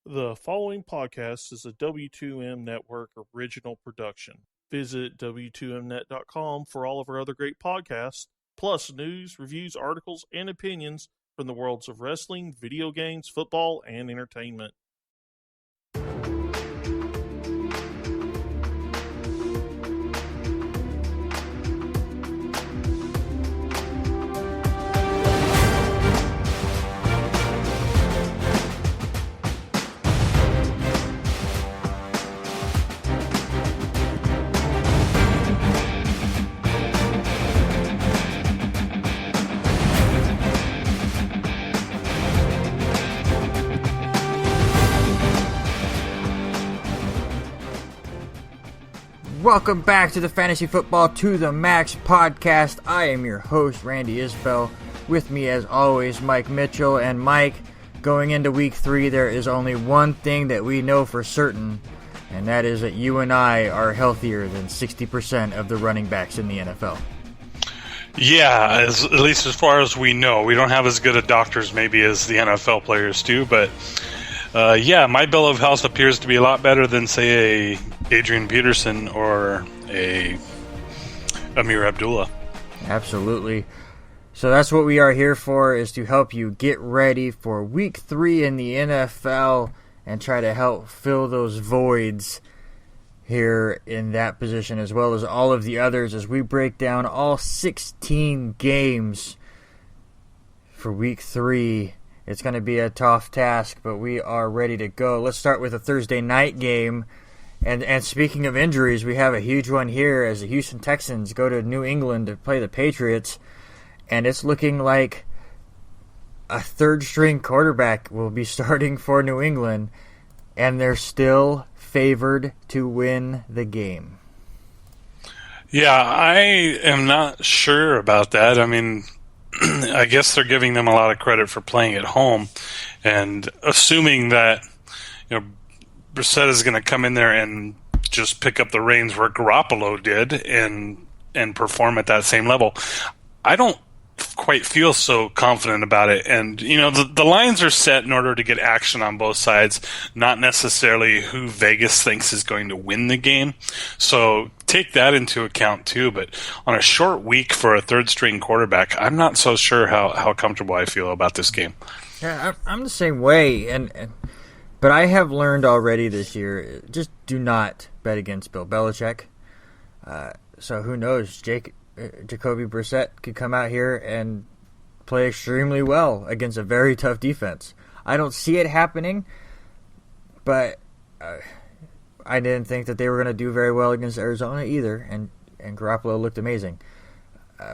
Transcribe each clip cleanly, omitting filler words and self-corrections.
The following podcast is a W2M Network original production. Visit W2Mnet.com for all of our other great podcasts, plus news, reviews, articles, and opinions from the worlds of wrestling, video games, football, and entertainment. Welcome back to the Fantasy Football to the Max podcast. I am your host, Randy Isbell. With me, as always, Mike Mitchell. And Mike, going into week 3, there is only one thing that we know for certain, and that is that you and I are healthier than 60% of the running backs in the NFL. Yeah, at least as far as we know. We don't have as good of doctors maybe as the NFL players do, but my bill of health appears to be a lot better than, say, a Adrian Peterson or a Amir Abdullah. Absolutely. So that's what we are here for, is to help you get ready for week 3 in the NFL and try to help fill those voids here in that position, as well as all of the others, as we break down all 16 games for week 3. It's going to be a tough task, but we are ready to go. Let's start with a Thursday night game. And speaking of injuries, we have a huge one here as the Houston Texans go to New England to play the Patriots. And it's looking like a third-string quarterback will be starting for New England. And they're still favored to win the game. Yeah, I am not sure about that. I mean, I guess they're giving them a lot of credit for playing at home. And assuming that, Brissett is going to come in there and just pick up the reins where Garoppolo did and perform at that same level. I don't quite feel so confident about it. And, the lines are set in order to get action on both sides, not necessarily who Vegas thinks is going to win the game. So take that into account too. But on a short week for a third-string quarterback, I'm not so sure how comfortable I feel about this game. Yeah, I'm the same way. But I have learned already this year, just do not bet against Bill Belichick. So who knows, Jacoby Brissett could come out here and play extremely well against a very tough defense. I don't see it happening, but I didn't think that they were going to do very well against Arizona either, and Garoppolo looked amazing.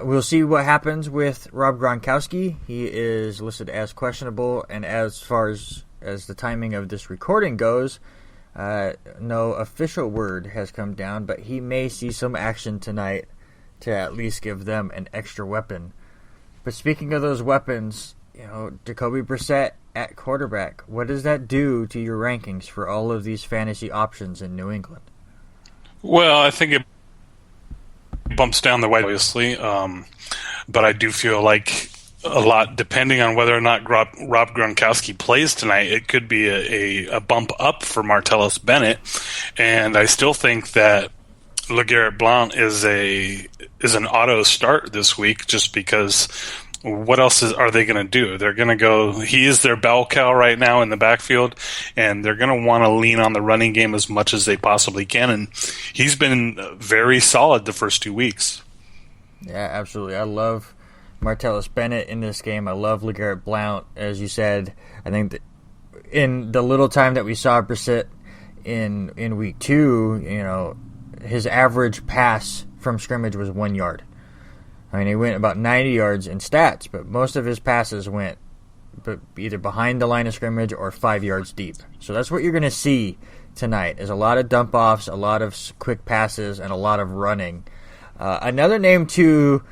We'll see what happens with Rob Gronkowski. He is listed as questionable, and as far as the timing of this recording goes, no official word has come down, but he may see some action tonight to at least give them an extra weapon. But speaking of those weapons, Jacoby Brissett at quarterback, what does that do to your rankings for all of these fantasy options in New England? Well, I think it bumps down the weight, obviously, but I do feel like a lot, depending on whether or not Rob Gronkowski plays tonight, it could be a bump up for Martellus Bennett, and I still think that LeGarrette Blount is an auto start this week, just because what else are they going to do? They're going to go. He is their bell cow right now in the backfield, and they're going to want to lean on the running game as much as they possibly can, and he's been very solid the first 2 weeks. Yeah, absolutely. I love Martellus Bennett in this game. I love LeGarrette Blount, as you said. I think that in the little time that we saw Brissett in week 2, his average pass from scrimmage was 1 yard. I mean, he went about 90 yards in stats, but most of his passes went either behind the line of scrimmage or 5 yards deep. So that's what you're going to see tonight, is a lot of dump-offs, a lot of quick passes, and a lot of running. Another name to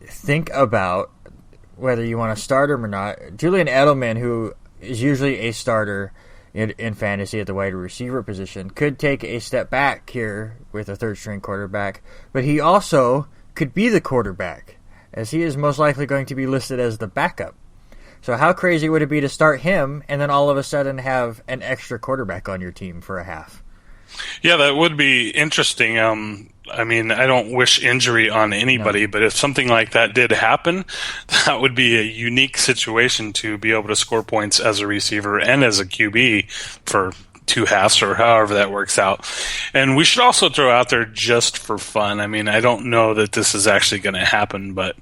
think about, whether you want to start him or not, Julian Edelman, who is usually a starter in fantasy at the wide receiver position, could take a step back here with a third-string quarterback, but he also could be the quarterback, as he is most likely going to be listed as the backup. So how crazy would it be to start him and then all of a sudden have an extra quarterback on your team for a half? Yeah, that would be interesting. I mean, I don't wish injury on anybody, but if something like that did happen, that would be a unique situation to be able to score points as a receiver and as a QB for 2 halves or however that works out. And we should also throw out there, just for fun, I mean, I don't know that this is actually going to happen, but,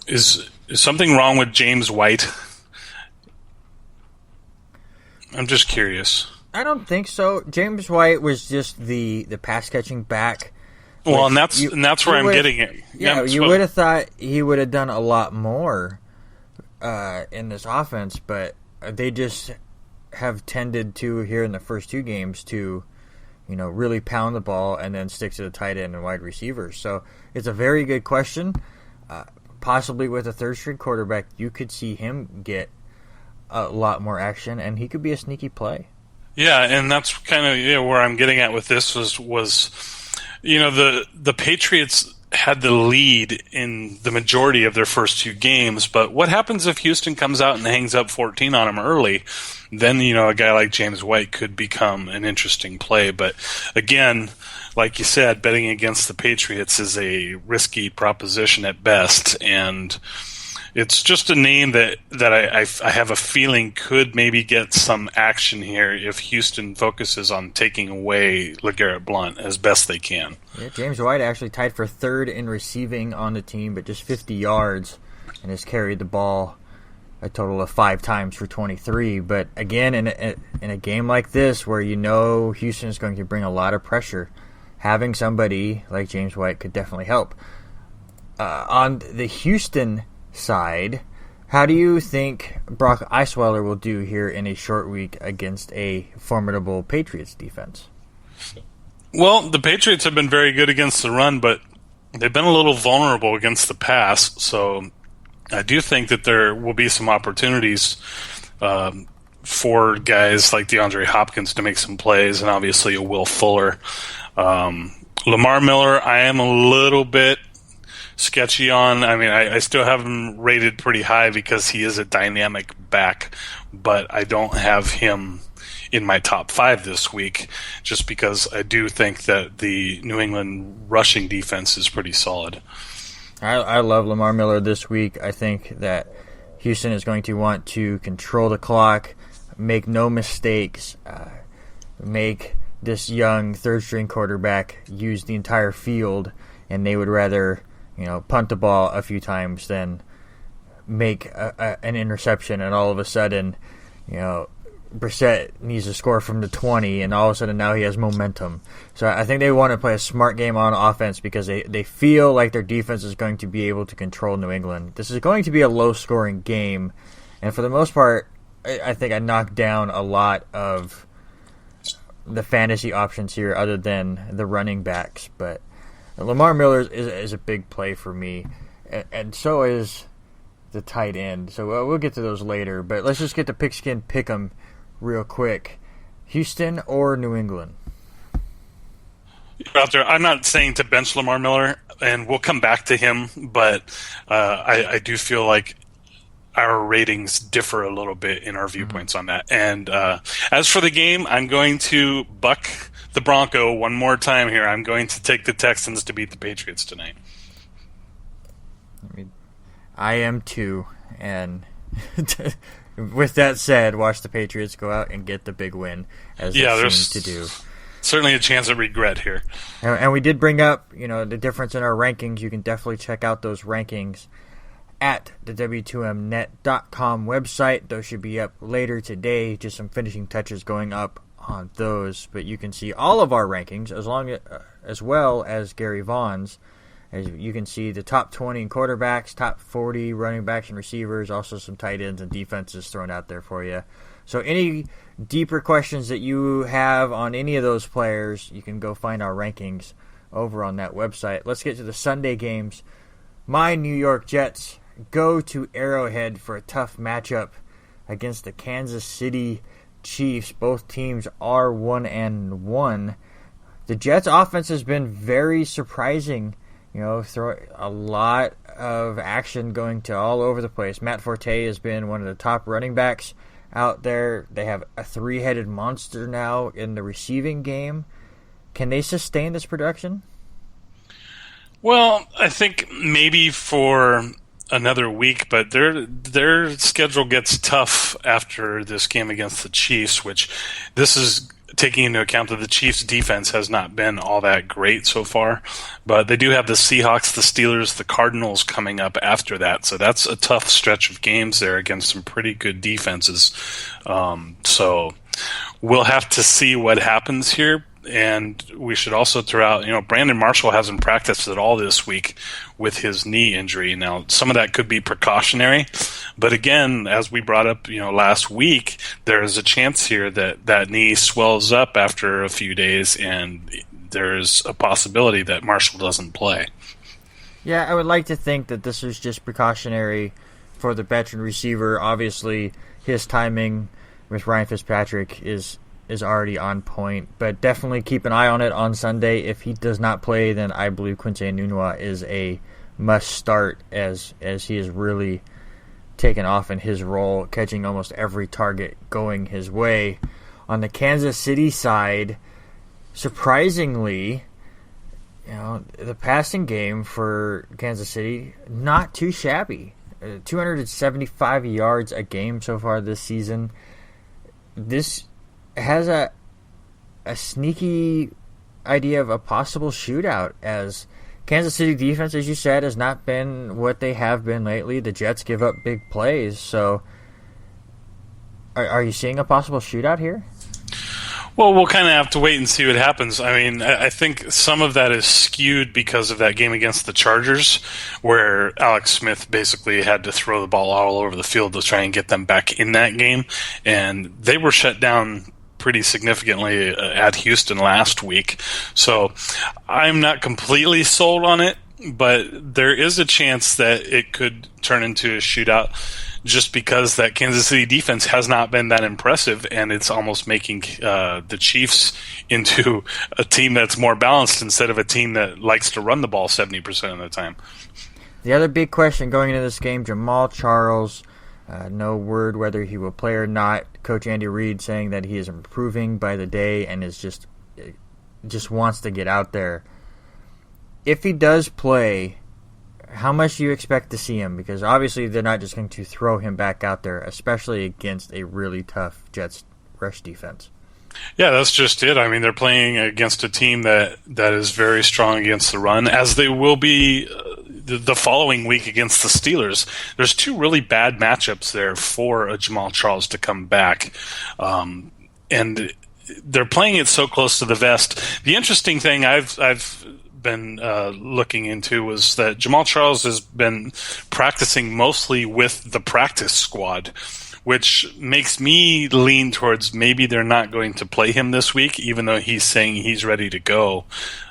is something wrong with James White? I'm just curious. I don't think so. James White was just the pass catching back. Well, and that's where I'm getting it. Yeah, you would have thought he would have done a lot more in this offense, but they just have tended to, here in the first 2 games, to really pound the ball and then stick to the tight end and wide receivers. So it's a very good question. Possibly with a third-string quarterback, you could see him get a lot more action, and he could be a sneaky play. Yeah, and that's kind of where I'm getting at with this was the Patriots had the lead in the majority of their first 2 games, but what happens if Houston comes out and hangs up 14 on them early? Then, a guy like James White could become an interesting play. But again, like you said, betting against the Patriots is a risky proposition at best, and it's just a name that I have a feeling could maybe get some action here if Houston focuses on taking away LeGarrette Blount as best they can. Yeah, James White actually tied for 3rd in receiving on the team, but just 50 yards, and has carried the ball a total of 5 times for 23. But again, in a game like this where Houston is going to bring a lot of pressure, having somebody like James White could definitely help. On the Houston side, how do you think Brock Osweiler will do here in a short week against a formidable Patriots defense? Well, the Patriots have been very good against the run, but they've been a little vulnerable against the pass, so I do think that there will be some opportunities for guys like DeAndre Hopkins to make some plays, and obviously a Will Fuller. Lamar Miller, I am a little bit sketchy on. I mean, I still have him rated pretty high because he is a dynamic back, but I don't have him in my top 5 this week just because I do think that the New England rushing defense is pretty solid. I love Lamar Miller this week. I think that Houston is going to want to control the clock, make no mistakes, make this young third-string quarterback use the entire field, and they would rather punt the ball a few times than make an interception, and all of a sudden, Brissett needs to score from the 20, and all of a sudden now he has momentum. So I think they want to play a smart game on offense because they feel like their defense is going to be able to control New England. This is going to be a low-scoring game, and for the most part, I think I knocked down a lot of the fantasy options here other than the running backs, but Lamar Miller is a big play for me, and so is the tight end. So we'll get to those later, but let's just get the pigskin pick'em real quick. Houston or New England? Out there, I'm not saying to bench Lamar Miller, and we'll come back to him, but I do feel like our ratings differ a little bit in our viewpoints on that. And as for the game, I'm going to buck the Bronco one more time here. I'm going to take the Texans to beat the Patriots tonight. I am too, and with that said, watch the Patriots go out and get the big win, as they seem to do. Certainly a chance of regret here. And we did bring up, the difference in our rankings. You can definitely check out those rankings at the W2Mnet.com website. Those should be up later today. Just some finishing touches going up on those, but you can see all of our rankings as well as Gary Vaughn's. As you can see, the top 20 in quarterbacks, top 40 running backs and receivers, also some tight ends and defenses thrown out there for you. So any deeper questions that you have on any of those players, you can go find our rankings over on that website. Let's get to the Sunday games. My New York Jets go to Arrowhead for a tough matchup against the Kansas City Chiefs. Both teams are 1-1. The Jets' offense has been very surprising throw a lot of action going to all over the place. Matt Forte has been one of the top running backs out there. They have a three-headed monster now in the receiving game. Can they sustain this production? Well, I think maybe for another week, but their schedule gets tough after this game against the Chiefs, which this is taking into account that the Chiefs' defense has not been all that great so far. But they do have the Seahawks, the Steelers, the Cardinals coming up after that. So that's a tough stretch of games there against some pretty good defenses. So we'll have to see what happens here. And we should also throw out, Brandon Marshall hasn't practiced at all this week with his knee injury. Now, some of that could be precautionary. But again, as we brought up, last week, there is a chance here that knee swells up after a few days, and there's a possibility that Marshall doesn't play. Yeah, I would like to think that this is just precautionary for the veteran receiver. Obviously, his timing with Ryan Fitzpatrick is already on point, but definitely keep an eye on it on Sunday. If he does not play, then I believe Quincy Enunwa is a must start as he has really taken off in his role, catching almost every target going his way. On the Kansas City side, surprisingly, the passing game for Kansas City, not too shabby. 275 yards a game so far this season. This has a sneaky idea of a possible shootout, as Kansas City defense, as you said, has not been what they have been lately. The Jets give up big plays. So are you seeing a possible shootout here? Well, we'll kind of have to wait and see what happens. I mean, I think some of that is skewed because of that game against the Chargers, where Alex Smith basically had to throw the ball all over the field to try and get them back in that game. And they were shut down pretty significantly at Houston last week. So I'm not completely sold on it, but there is a chance that it could turn into a shootout just because that Kansas City defense has not been that impressive, and it's almost making the Chiefs into a team that's more balanced instead of a team that likes to run the ball 70% of the time. The other big question going into this game, Jamal Charles, no word whether he will play or not. Coach Andy Reid saying that he is improving by the day and is just wants to get out there. If he does play, how much do you expect to see him? Because obviously they're not just going to throw him back out there, especially against a really tough Jets rush defense. Yeah, that's just it. I mean, they're playing against a team that is very strong against the run, as they will be the following week against the Steelers. There's two really bad matchups there for a Jamal Charles to come back. And they're playing it so close to the vest. The interesting thing I've been looking into was that Jamal Charles has been practicing mostly with the practice squad, which makes me lean towards maybe they're not going to play him this week, even though he's saying he's ready to go.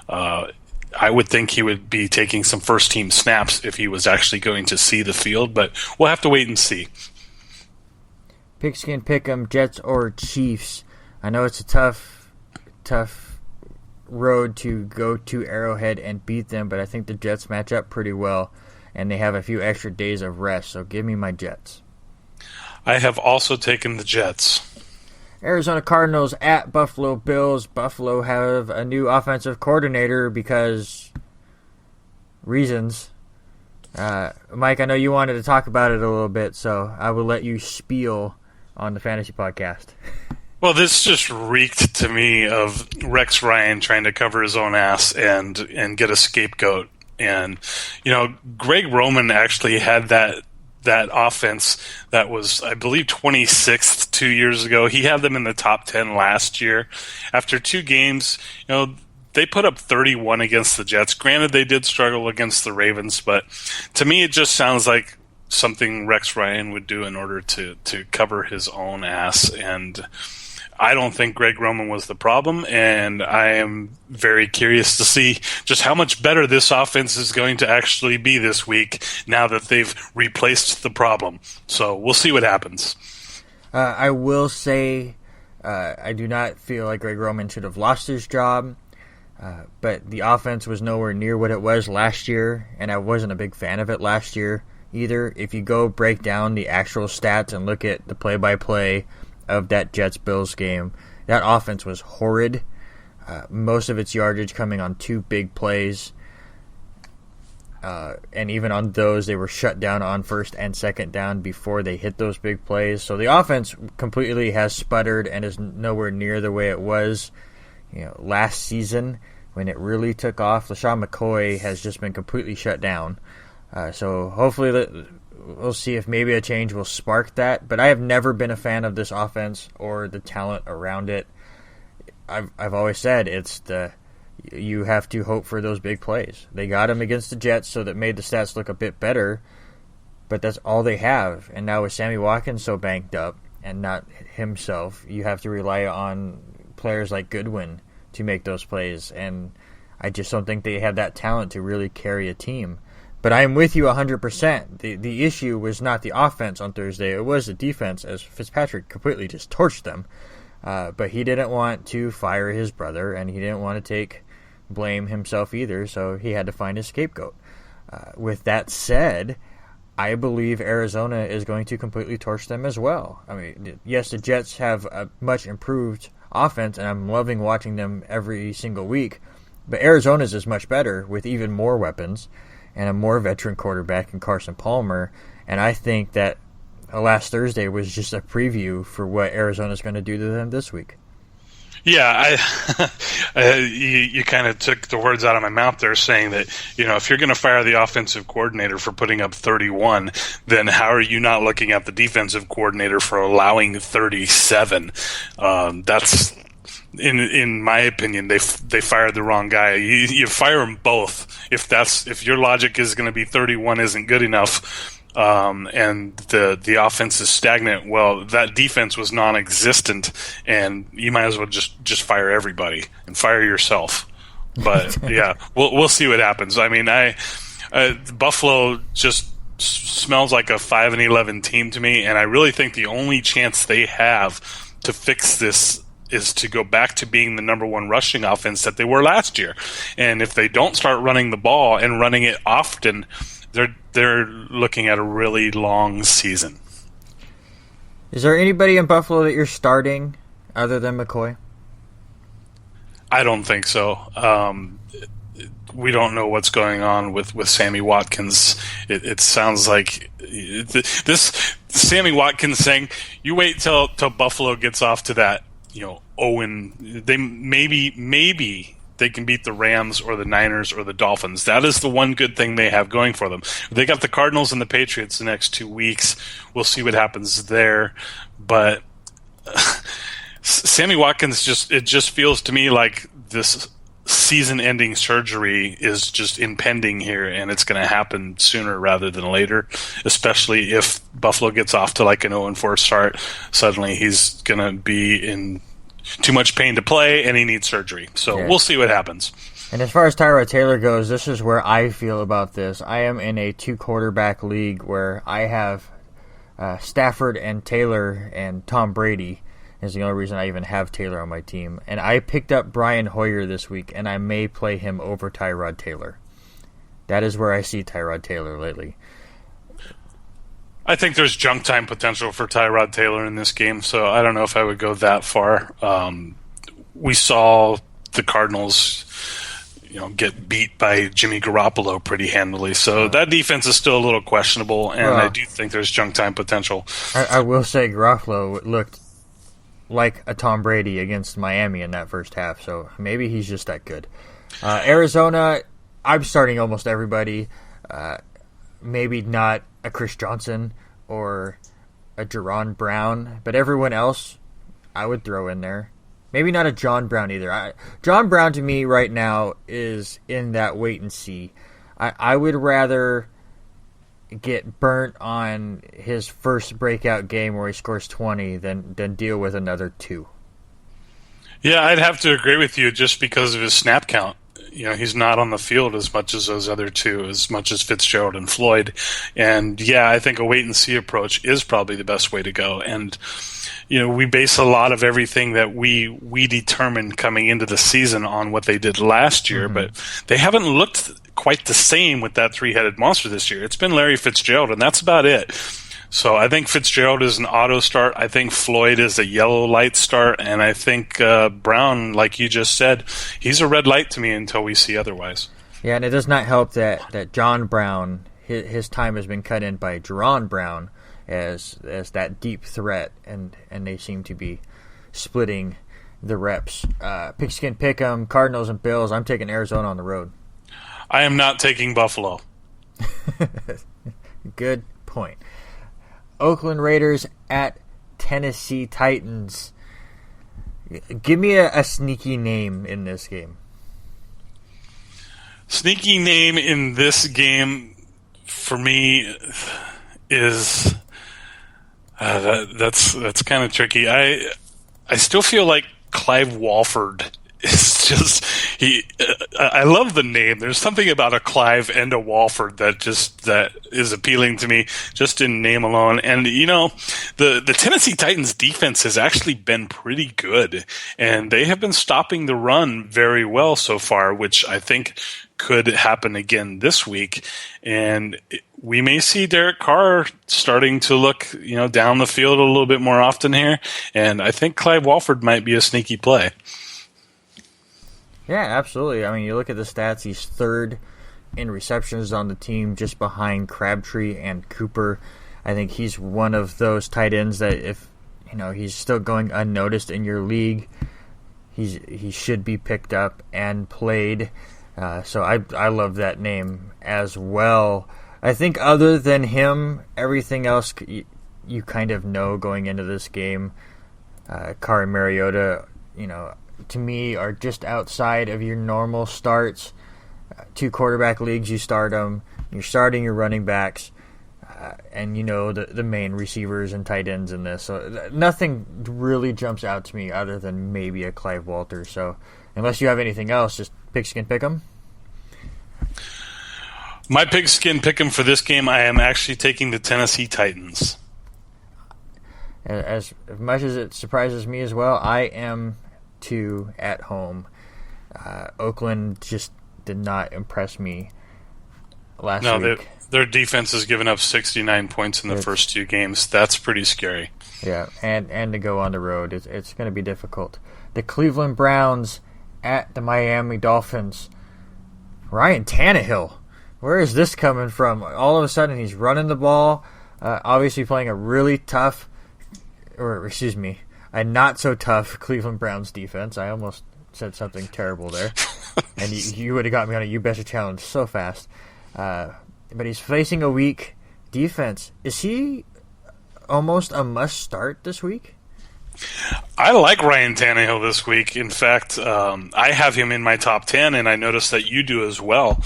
I would think he would be taking some first-team snaps if he was actually going to see the field, but we'll have to wait and see. Pigskin Pick'em, Jets or Chiefs. I know it's a tough road to go to Arrowhead and beat them, but I think the Jets match up pretty well, and they have a few extra days of rest, so give me my Jets. I have also taken the Jets. Arizona Cardinals at Buffalo Bills. Buffalo have a new offensive coordinator because reasons. Mike, I know you wanted to talk about it a little bit, so I will let you spiel on the Fantasy Podcast. Well, this just reeked to me of Rex Ryan trying to cover his own ass and get a scapegoat. And, Greg Roman actually had that offense that was, I believe, 26th 2 years ago. He had them in the top 10 last year. After two games, they put up 31 against the Jets. Granted, they did struggle against the Ravens, but to me it just sounds like something Rex Ryan would do in order to cover his own ass. And I don't think Greg Roman was the problem, and I am very curious to see just how much better this offense is going to actually be this week now that they've replaced the problem. So we'll see what happens. I will say I do not feel like Greg Roman should have lost his job. But the offense was nowhere near what it was last year, and I wasn't a big fan of it last year either. If you go break down the actual stats and look at the play-by-play of that Jets-Bills game, that offense was horrid. Most of its yardage coming on 2 big plays. And even on those, they were shut down on first and second down before they hit those big plays. So the offense completely has sputtered and is nowhere near the way it was last season when it really took off. LaShawn McCoy has just been completely shut down. So hopefully we'll see if maybe a change will spark that. But I have never been a fan of this offense or the talent around it. I've always said you have to hope for those big plays. They got him against the Jets, so that made the stats look a bit better, but that's all they have. And now with Sammy Watkins so banked up and not himself, you have to rely on players like Goodwin to make those plays, and I just don't think they have that talent to really carry a team. But I am with you 100%. The issue was not the offense on Thursday, it was the defense, as Fitzpatrick completely just torched them. But he didn't want to fire his brother, and he didn't want to take blame himself either, so he had to find a scapegoat. With that said, I believe Arizona is going to completely torch them as well. I mean, yes, the Jets have a much improved offense, and I'm loving watching them every single week, but Arizona's is much better with even more weapons and a more veteran quarterback in Carson Palmer, and I think that last Thursday was just a preview for what Arizona's going to do to them this week. Yeah, you kind of took the words out of my mouth there, saying that, if you're going to fire the offensive coordinator for putting up 31, then how are you not looking at the defensive coordinator for allowing 37? That's, in my opinion, they fired the wrong guy. You fire them both if your logic is going to be 31 isn't good enough. And the offense is stagnant. Well, that defense was non-existent, and you might as well just fire everybody and fire yourself. But yeah, we'll see what happens. I mean, Buffalo just smells like a 5-11 team to me, and I really think the only chance they have to fix this is to go back to being the number one rushing offense that they were last year. And if they don't start running the ball and running it often, they're looking at a really long season. Is there anybody in Buffalo that you're starting other than McCoy? I don't think so. We don't know what's going on with Sammy Watkins. It sounds like this Sammy Watkins thing. You wait till Buffalo gets off to that, Owen. They maybe they can beat the Rams or the Niners or the Dolphins. That is the one good thing they have going for them. They got the Cardinals and the Patriots the next 2 weeks. We'll see what happens there. But Sammy Watkins just feels to me like this season-ending surgery is just impending here, and it's going to happen sooner rather than later, especially if Buffalo gets off to like an 0-4 start. Suddenly he's going to be in too much pain to play, and he needs surgery. So We'll see what happens. And as far as Tyrod Taylor goes, this is where I feel about this. I am in a 2-quarterback league where I have Stafford and Taylor, and Tom Brady is the only reason I even have Taylor on my team. And I picked up Brian Hoyer this week, and I may play him over Tyrod Taylor. That is where I see Tyrod Taylor lately. I think there's junk time potential for Tyrod Taylor in this game, so I don't know if I would go that far. We saw the Cardinals, get beat by Jimmy Garoppolo pretty handily, so that defense is still a little questionable, and I do think there's junk time potential. I will say Garoppolo looked like a Tom Brady against Miami in that first half, so maybe he's just that good. Arizona, I'm starting almost everybody. Maybe not a Chris Johnson or a Jerron Brown, but everyone else I would throw in there. Maybe not a John Brown either. John Brown to me right now is in that wait and see. I would rather get burnt on his first breakout game where he scores 20 than deal with another 2. Yeah, I'd have to agree with you just because of his snap count. he's not on the field as much as those other two, as much as Fitzgerald and Floyd. And yeah, I think a wait and see approach is probably the best way to go. And we base a lot of everything that we determined coming into the season on what they did last year, but they haven't looked quite the same with that three-headed monster this year. It's been Larry Fitzgerald, and that's about it. So I think Fitzgerald is an auto start. I think Floyd is a yellow light start, and I think Brown, like you just said, he's a red light to me until we see otherwise. Yeah, and it does not help that John Brown, his time has been cut in by Jerron Brown as that deep threat, and they seem to be splitting the reps. Pigskin Pick'em, Cardinals and Bills. I'm taking Arizona on the road. I am not taking Buffalo. Good point. Oakland Raiders at Tennessee Titans. Give me a sneaky name in this game. Sneaky name in this game for me is that's kind of tricky. I still feel like Clive Walford. It's just I love the name. There's something about a Clive and a Walford that is appealing to me just in name alone. And the Tennessee Titans defense has actually been pretty good, and they have been stopping the run very well so far, which I think could happen again this week. And we may see Derek Carr starting to look, down the field a little bit more often here. And I think Clive Walford might be a sneaky play. Yeah, absolutely. I mean, you look at the stats, he's third in receptions on the team, just behind Crabtree and Cooper. I think he's one of those tight ends that if, he's still going unnoticed in your league, he should be picked up and played. So I love that name as well. I think other than him, everything else you kind of know going into this game. Carr and Mariota, to me, are just outside of your normal starts. 2 quarterback leagues, you start them. You're starting your running backs, and the main receivers and tight ends in this. So nothing really jumps out to me other than maybe a Clive Walters. So unless you have anything else, just pigskin pick 'em. My pigskin pick 'em for this game, I am actually taking the Tennessee Titans. As much as it surprises me as well, I am too at home. Oakland just did not impress me last week. Their defense has given up 69 points in the first 2 games. That's pretty scary. Yeah, and to go on the road, it's going to be difficult. The Cleveland Browns at the Miami Dolphins. Ryan Tannehill, where is this coming from? All of a sudden, he's running the ball, obviously playing a really tough, a not-so-tough Cleveland Browns defense. I almost said something terrible there. And you would have got me on a You Betcha challenge so fast. But he's facing a weak defense. Is he almost a must-start this week? I like Ryan Tannehill this week. In fact, I have him in my top 10, and I noticed that you do as well.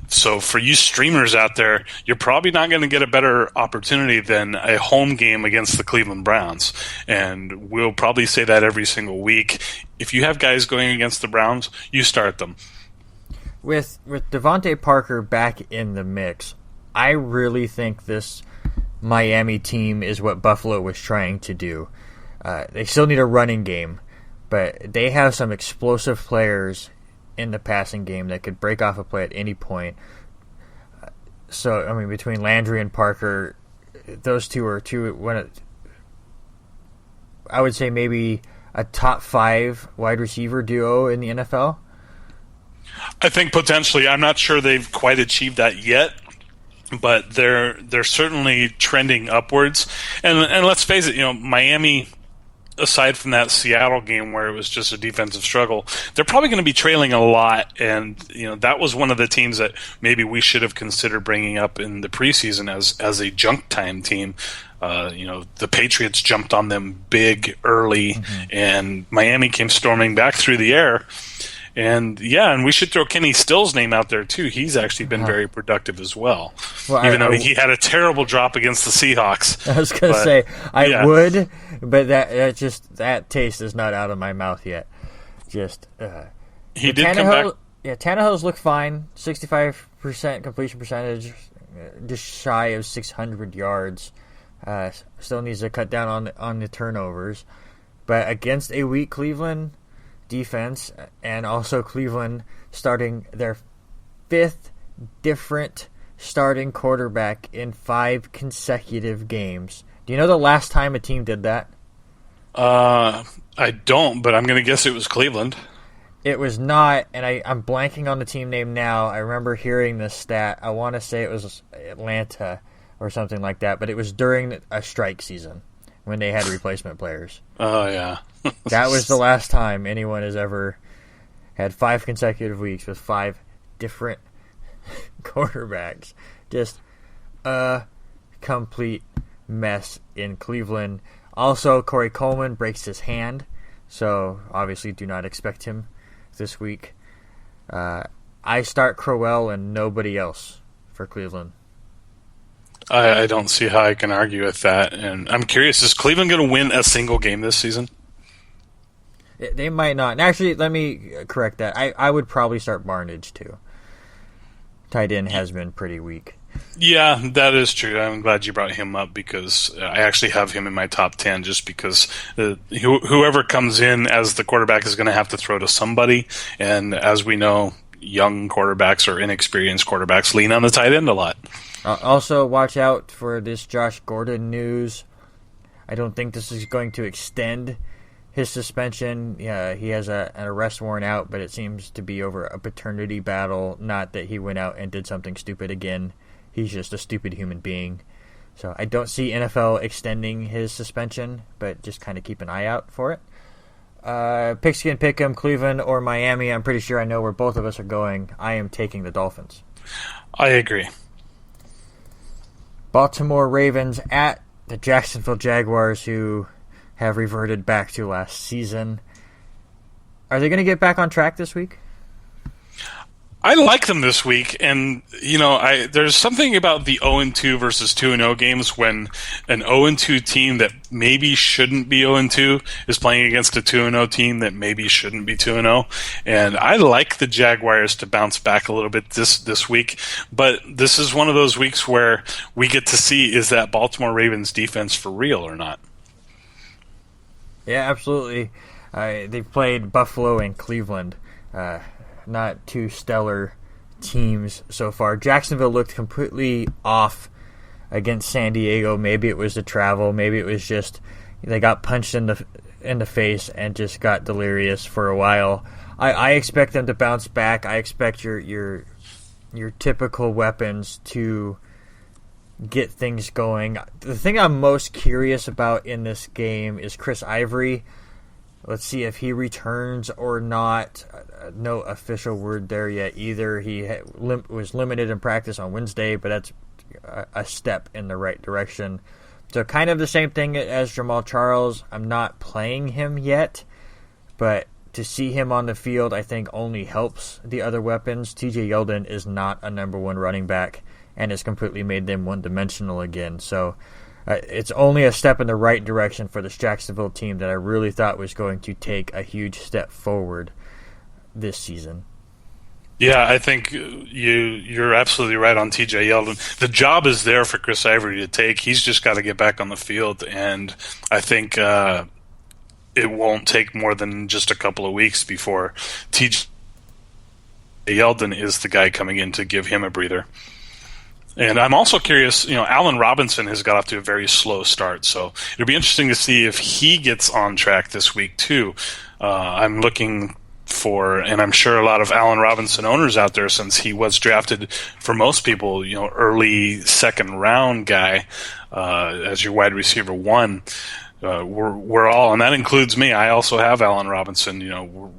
So for you streamers out there, you're probably not going to get a better opportunity than a home game against the Cleveland Browns. And we'll probably say that every single week. If you have guys going against the Browns, you start them. With Devontae Parker back in the mix, I really think this Miami team is what Buffalo was trying to do. They still need a running game, but they have some explosive players in the passing game that could break off a play at any point. So, I mean, between Landry and Parker, those two are I would say maybe a top 5 wide receiver duo in the NFL. I think potentially. I'm not sure they've quite achieved that yet, but they're certainly trending upwards. And let's face it, Miami, aside from that Seattle game where it was just a defensive struggle, they're probably going to be trailing a lot. And, that was one of the teams that maybe we should have considered bringing up in the preseason as a junk time team. The Patriots jumped on them big early, and Miami came storming back through the air. And we should throw Kenny Still's name out there too. He's actually been very productive as well, even though he had a terrible drop against the Seahawks. I was going to say I would, but that taste is not out of my mouth yet. He did come back. Yeah, Tannehill's look fine. 65% completion percentage, just shy of 600 yards. Still needs to cut down on the turnovers. But against a weak Cleveland defense, and also Cleveland starting their 5th different starting quarterback in 5 consecutive games. Do you know the last time a team did that? I don't, but I'm going to guess it was Cleveland. It was not, and I'm blanking on the team name now. I remember hearing this stat. I want to say it was Atlanta or something like that, but it was during a strike season when they had replacement players. Oh, yeah. That was the last time anyone has ever had 5 consecutive weeks with 5 different quarterbacks. Just a complete mess in Cleveland. Also, Corey Coleman breaks his hand, so obviously do not expect him this week. I start Crowell and nobody else for Cleveland. I don't see how I can argue with that. And I'm curious, is Cleveland going to win a single game this season? They might not. And actually, let me correct that. I would probably start Barnage, too. Tight end has been pretty weak. Yeah, that is true. I'm glad you brought him up because I actually have him in my top 10 just because whoever comes in as the quarterback is going to have to throw to somebody. And as we know, young quarterbacks or inexperienced quarterbacks lean on the tight end a lot. Also, watch out for this Josh Gordon news. I don't think this is going to extend his suspension. Yeah, he has an arrest warrant out, but it seems to be over a paternity battle. Not that he went out and did something stupid again. He's just a stupid human being. So I don't see NFL extending his suspension, but just kind of keep an eye out for it. Pigskin Pick'em, Cleveland or Miami. I'm pretty sure I know where both of us are going. I am taking the Dolphins. I agree. Baltimore Ravens at the Jacksonville Jaguars, who have reverted back to last season. Are they going to get back on track this week? I like them this week, and there's something about the 0-2 versus 2-0 games when an 0-2 team that maybe shouldn't be 0-2 is playing against a 2-0 team that maybe shouldn't be 2-0. And I like the Jaguars to bounce back a little bit this week, but this is one of those weeks where we get to see, is that Baltimore Ravens defense for real or not? Yeah, absolutely. They've played Buffalo and Cleveland. Not two stellar teams so far. Jacksonville looked completely off against San Diego. Maybe it was the travel. Maybe it was just they got punched in the face and just got delirious for a while. I expect them to bounce back. I expect your typical weapons to get things going. The thing I'm most curious about in this game is Chris Ivory. Let's see if he returns or not. No official word there yet either. He was limited in practice on Wednesday, but that's a step in the right direction. So kind of the same thing as Jamal Charles. I'm not playing him yet, but to see him on the field I think only helps the other weapons. TJ Yeldon is not a number one running back and has completely made them one-dimensional again. So it's only a step in the right direction for this Jacksonville team that I really thought was going to take a huge step forward this season. Yeah, I think you're absolutely right on TJ Yeldon. The job is there for Chris Ivory to take. He's just got to get back on the field, and I think it won't take more than just a couple of weeks before TJ Yeldon is the guy coming in to give him a breather. And I'm also curious, Allen Robinson has got off to a very slow start, so it'll be interesting to see if he gets on track this week too. I'm looking for, and I'm sure a lot of Allen Robinson owners out there, since he was drafted for most people, early second round guy as your wide receiver one. We're all, and that includes me. I also have Allen Robinson.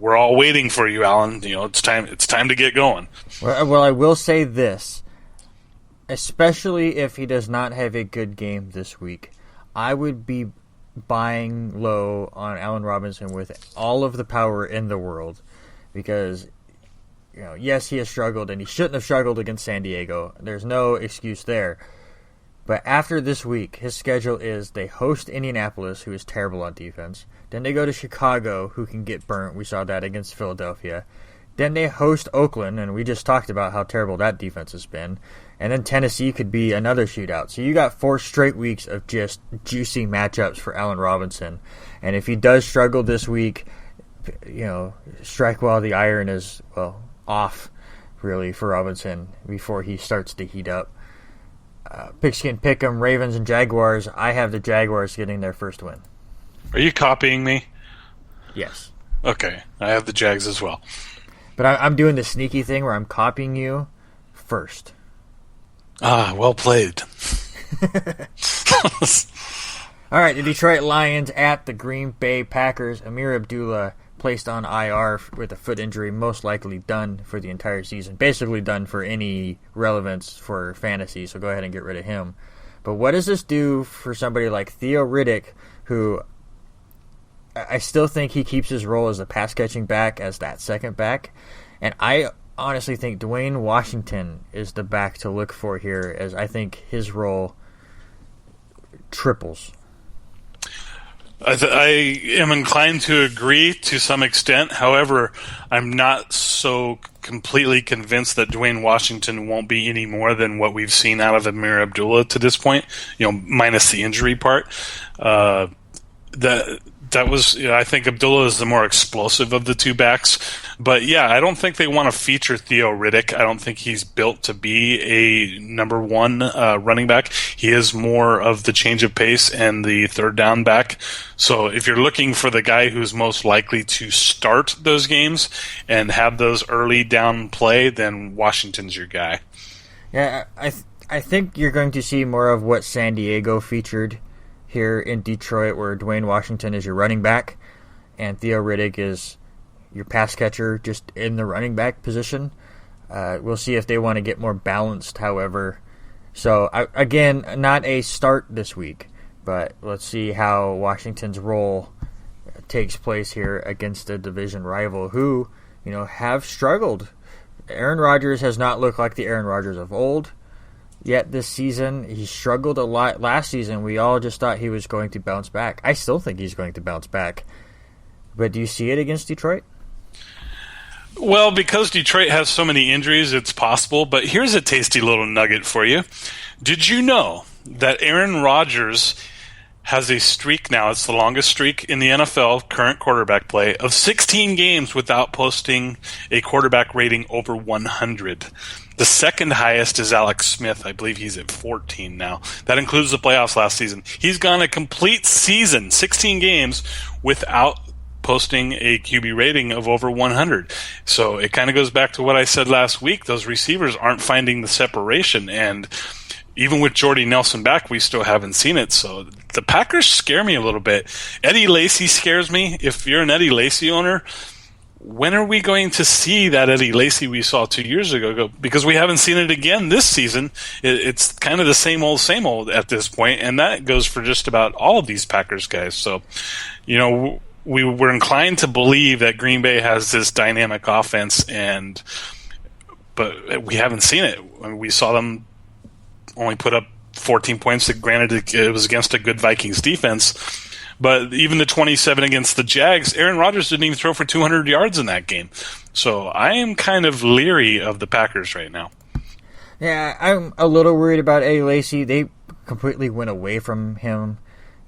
We're all waiting for you, Allen. It's time to get going. Well, I will say this. Especially if he does not have a good game this week, I would be buying low on Allen Robinson with all of the power in the world because, yes, he has struggled, and he shouldn't have struggled against San Diego. There's no excuse there. But after this week, his schedule is they host Indianapolis, who is terrible on defense. Then they go to Chicago, who can get burnt. We saw that against Philadelphia. Then they host Oakland, and we just talked about how terrible that defense has been. And then Tennessee could be another shootout. So you got 4 straight weeks of just juicy matchups for Allen Robinson. And if he does struggle this week, strike while the iron is, off, really, for Robinson before he starts to heat up. Pigskin Pick'em, Ravens and Jaguars. I have the Jaguars getting their first win. Are you copying me? Yes. Okay, I have the Jags as well. But I'm doing the sneaky thing where I'm copying you first. Ah, well played. All right, the Detroit Lions at the Green Bay Packers. Amir Abdullah placed on IR with a foot injury, most likely done for the entire season. Basically done for any relevance for fantasy, so go ahead and get rid of him. But what does this do for somebody like Theo Riddick, who I still think he keeps his role as a pass-catching back, as that second back. And I honestly think Dwayne Washington is the back to look for here, as I think his role triples. I am inclined to agree to some extent. However, I'm not so completely convinced that Dwayne Washington won't be any more than what we've seen out of Amir Abdullah to this point, minus the injury part. That was, I think Abdullah is the more explosive of the two backs. But yeah, I don't think they want to feature Theo Riddick. I don't think he's built to be a number one running back. He is more of the change of pace and the third down back. So if you're looking for the guy who's most likely to start those games and have those early down play, then Washington's your guy. Yeah, I think you're going to see more of what San Diego featured here in Detroit, where Dwayne Washington is your running back and Theo Riddick is your pass catcher just in the running back position. We'll see if they want to get more balanced, however. So, again, not a start this week, but let's see how Washington's role takes place here against a division rival who, have struggled. Aaron Rodgers has not looked like the Aaron Rodgers of old. Yet this season, he struggled a lot. Last season, we all just thought he was going to bounce back. I still think he's going to bounce back. But do you see it against Detroit? Well, because Detroit has so many injuries, it's possible. But here's a tasty little nugget for you. Did you know that Aaron Rodgers has a streak now, it's the longest streak in the NFL, current quarterback play, of 16 games without posting a quarterback rating over 100. The second highest is Alex Smith. I believe he's at 14 now. That includes the playoffs last season. He's gone a complete season, 16 games, without posting a QB rating of over 100. So it kind of goes back to what I said last week. Those receivers aren't finding the separation, and even with Jordy Nelson back, we still haven't seen it. So the Packers scare me a little bit. Eddie Lacy scares me. If you're an Eddie Lacy owner, when are we going to see that Eddie Lacy we saw 2 years ago? Because we haven't seen it again this season. It's kind of the same old at this point, and that goes for just about all of these Packers guys. So, we were inclined to believe that Green Bay has this dynamic offense, but we haven't seen it. We saw them only put up 14 points. Granted, it was against a good Vikings defense. But even the 27 against the Jags, Aaron Rodgers didn't even throw for 200 yards in that game. So I am kind of leery of the Packers right now. Yeah, I'm a little worried about Eddie Lacy. They completely went away from him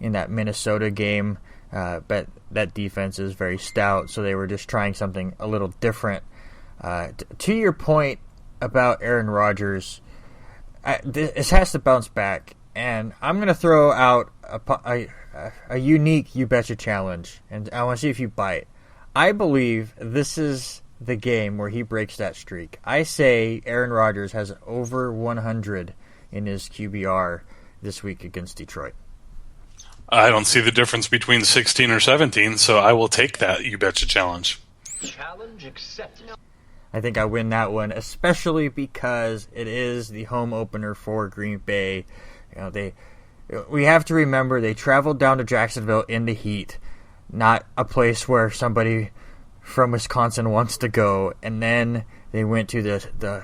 in that Minnesota game. But that defense is very stout, so they were just trying something a little different. To your point about Aaron Rodgers, this has to bounce back. And I'm going to throw out a unique You Betcha challenge, and I want to see if you bite. I believe this is the game where he breaks that streak. I say Aaron Rodgers has over 100 in his QBR this week against Detroit. I don't see the difference between 16 or 17, so I will take that You Betcha challenge. Challenge accepted. I think I win that one, especially because it is the home opener for Green Bay. We have to remember they traveled down to Jacksonville in the heat, not a place where somebody from Wisconsin wants to go. And then they went to the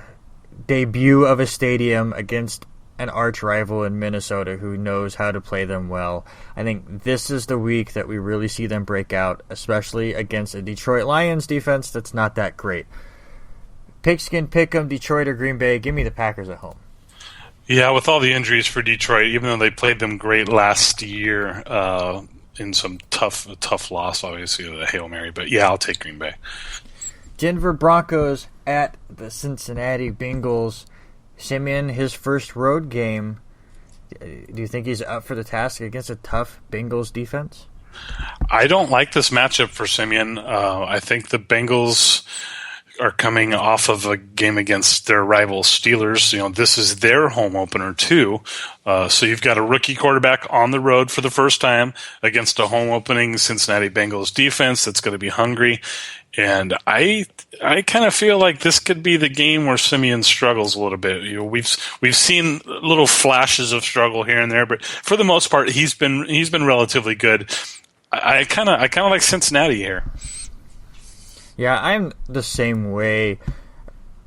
debut of a stadium against an arch rival in Minnesota who knows how to play them well. I think this is the week that we really see them break out, especially against a Detroit Lions defense that's not that great. Pigskin, Pick'em, Detroit or Green Bay. Give me the Packers at home. Yeah, with all the injuries for Detroit, even though they played them great last year in some tough loss, obviously, the Hail Mary. But yeah, I'll take Green Bay. Denver Broncos at the Cincinnati Bengals. Simeon, his first road game. Do you think he's up for the task against a tough Bengals defense? I don't like this matchup for Simeon. I think the Bengals are coming off of a game against their rival Steelers. This is their home opener too. So you've got a rookie quarterback on the road for the first time against a home opening Cincinnati Bengals defense that's going to be hungry. And I kind of feel like this could be the game where Simeon struggles a little bit. We've seen little flashes of struggle here and there, but for the most part, he's been relatively good. I kind of like Cincinnati here. Yeah, I'm the same way.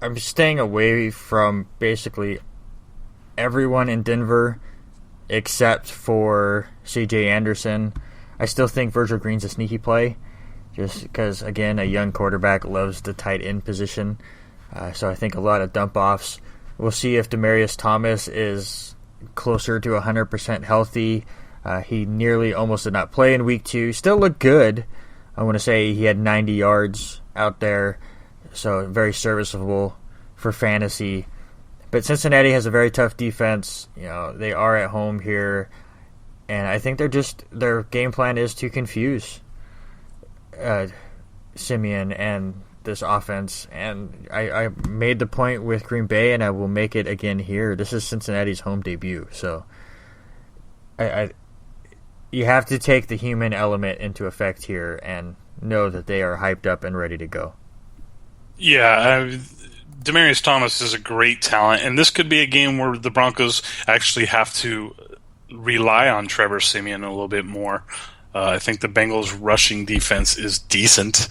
I'm staying away from basically everyone in Denver except for C.J. Anderson. I still think Virgil Green's a sneaky play just because, again, a young quarterback loves the tight end position. So I think a lot of dump-offs. We'll see if Demaryius Thomas is closer to 100% healthy. He nearly almost did not play in Week 2. Still looked good. I want to say he had 90 yards out there, so very serviceable for fantasy. But Cincinnati has a very tough defense. They are at home here, and I think their game plan is to confuse Simeon and this offense. And I made the point with Green Bay, and I will make it again here. This is Cincinnati's home debut, so you have to take the human element into effect here and know that they are hyped up and ready to go. Yeah, Demaryius Thomas is a great talent, and this could be a game where the Broncos actually have to rely on Trevor Siemian a little bit more. I think the Bengals' rushing defense is decent.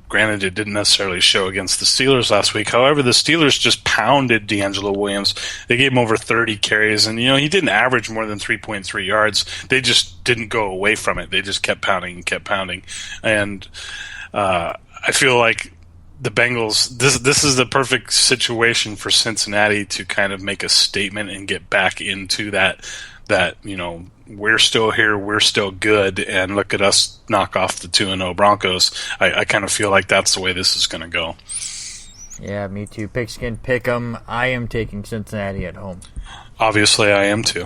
Granted, it didn't necessarily show against the Steelers last week. However, the Steelers just pounded D'Angelo Williams. They gave him over 30 carries, and he didn't average more than 3.3 yards. They just didn't go away from it. They just kept pounding and kept pounding. And I feel like the Bengals, this is the perfect situation for Cincinnati to kind of make a statement and get back into that we're still here, we're still good, and look at us knock off the 2-0 Broncos. I kind of feel like that's the way this is going to go. Yeah, me too. Pigskin, Pick'em. I am taking Cincinnati at home. Obviously, I am too.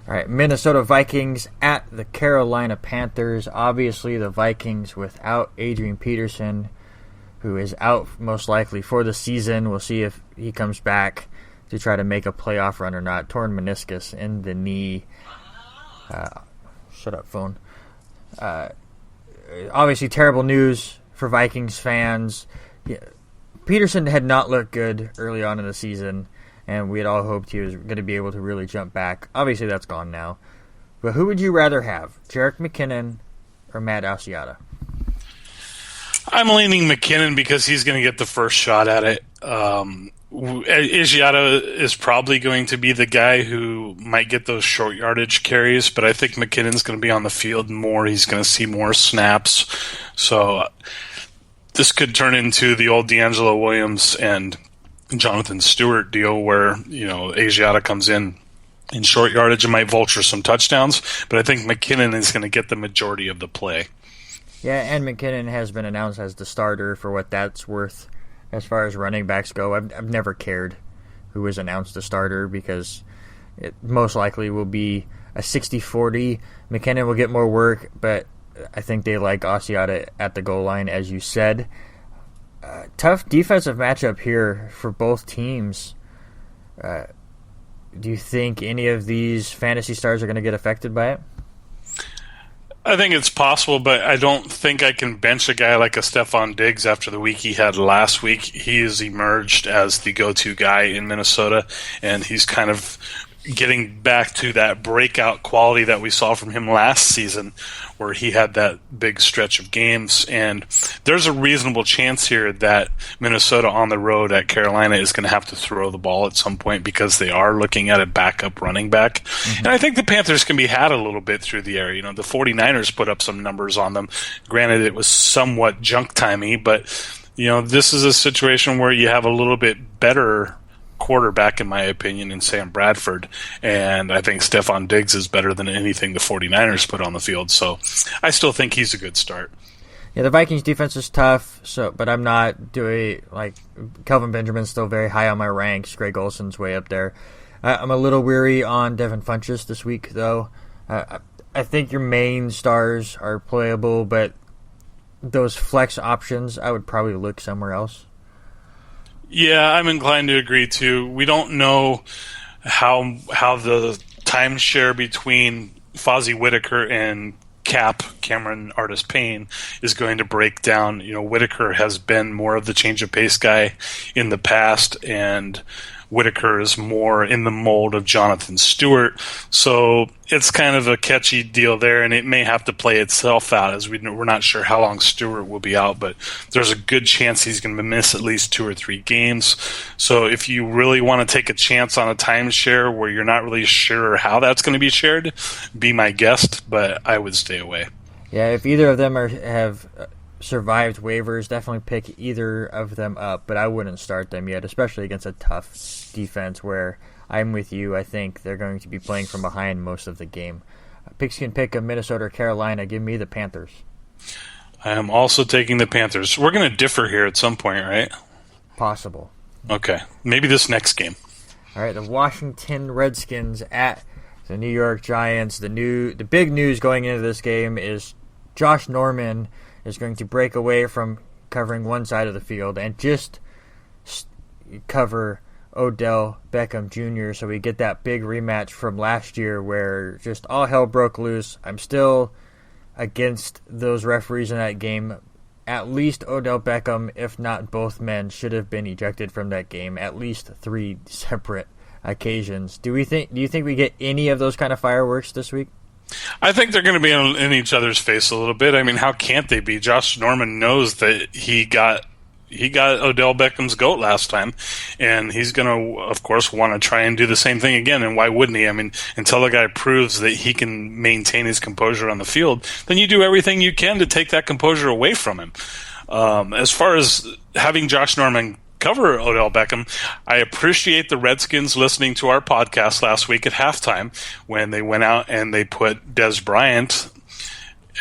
All right, Minnesota Vikings at the Carolina Panthers. Obviously, the Vikings without Adrian Peterson, who is out most likely for the season. We'll see if he comes back to try to make a playoff run or not. Torn meniscus in the knee. Shut up, phone. Obviously, terrible news for Vikings fans. Peterson had not looked good early on in the season, and we had all hoped he was going to be able to really jump back. Obviously, that's gone now. But who would you rather have, Jerick McKinnon or Matt Asiata? I'm leaning McKinnon because he's going to get the first shot at it. Asiata is probably going to be the guy who might get those short yardage carries, but I think McKinnon's going to be on the field more. He's going to see more snaps. So this could turn into the old D'Angelo Williams and Jonathan Stewart deal where, Asiata comes in short yardage and might vulture some touchdowns, but I think McKinnon is going to get the majority of the play. Yeah, and McKinnon has been announced as the starter for what that's worth. As far as running backs go, I've never cared who was announced the starter because it most likely will be a 60-40. McKinnon will get more work, but I think they like Asiata at the goal line, as you said. Tough defensive matchup here for both teams. Do you think any of these fantasy stars are going to get affected by it? I think it's possible, but I don't think I can bench a guy like a Stephon Diggs after the week he had last week. He has emerged as the go-to guy in Minnesota, and he's kind of getting back to that breakout quality that we saw from him last season where he had that big stretch of games. And there's a reasonable chance here that Minnesota on the road at Carolina is going to have to throw the ball at some point because they are looking at a backup running back. Mm-hmm. And I think the Panthers can be had a little bit through the air. The 49ers put up some numbers on them. Granted, it was somewhat junk timey, but this is a situation where you have a little bit better quarterback, in my opinion, in Sam Bradford, and I think Stephon Diggs is better than anything the 49ers put on the field, so I still think he's a good start. Yeah, the Vikings defense is tough, but I'm not doing, Kelvin Benjamin's still very high on my ranks. Greg Olson's way up there. I'm a little weary on Devin Funchess this week, though. I think your main stars are playable, but those flex options, I would probably look somewhere else. Yeah, I'm inclined to agree, too. We don't know how the timeshare between Fozzie Whitaker and Cameron Artis-Payne is going to break down. Whitaker has been more of the change of pace guy in the past, and Whitaker is more in the mold of Jonathan Stewart. So it's kind of a catchy deal there, and it may have to play itself out, as we're not sure how long Stewart will be out, but there's a good chance he's going to miss at least 2 or 3 games. So if you really want to take a chance on a timeshare where you're not really sure how that's going to be shared, be my guest, but I would stay away. Yeah, if either of them have survived waivers, definitely pick either of them up, but I wouldn't start them yet, especially against a tough defense where I'm with you. I think they're going to be playing from behind most of the game. Pigskin pick of Minnesota or Carolina. Give me the Panthers. I am also taking the Panthers. We're going to differ here at some point, right? Possible. Okay. Maybe this next game. All right, the Washington Redskins at the New York Giants. The big news going into this game is Josh Norman is going to break away from covering one side of the field and just cover Odell Beckham Jr. so we get that big rematch from last year where just all hell broke loose. I'm still against those referees in that game. At least Odell Beckham, if not both men, should have been ejected from that game at least 3 separate occasions. Do you think we get any of those kind of fireworks this week? I think they're going to be in each other's face a little bit. I mean, how can't they be? Josh Norman knows that he got Odell Beckham's GOAT last time, and he's going to, of course, want to try and do the same thing again, and why wouldn't he? I mean, until the guy proves that he can maintain his composure on the field, then you do everything you can to take that composure away from him. As far as having Josh Norman cover Odell Beckham, I appreciate the Redskins listening to our podcast last week at halftime when they went out and they put Des Bryant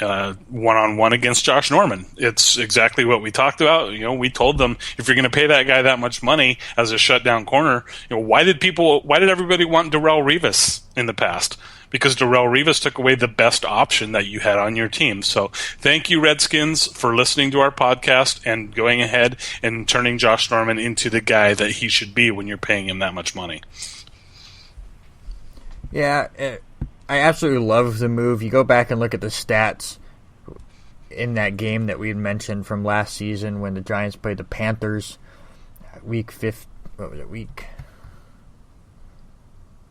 one-on-one against Josh Norman. It's exactly what we talked about. We told them, if you're going to pay that guy that much money as a shutdown corner, why did everybody want Darrelle Revis in the past? Because Darrelle Revis took away the best option that you had on your team. So thank you, Redskins, for listening to our podcast and going ahead and turning Josh Norman into the guy that he should be when you're paying him that much money. Yeah, I absolutely love the move. You go back and look at the stats in that game that we had mentioned from last season when the Giants played the Panthers. Week 15.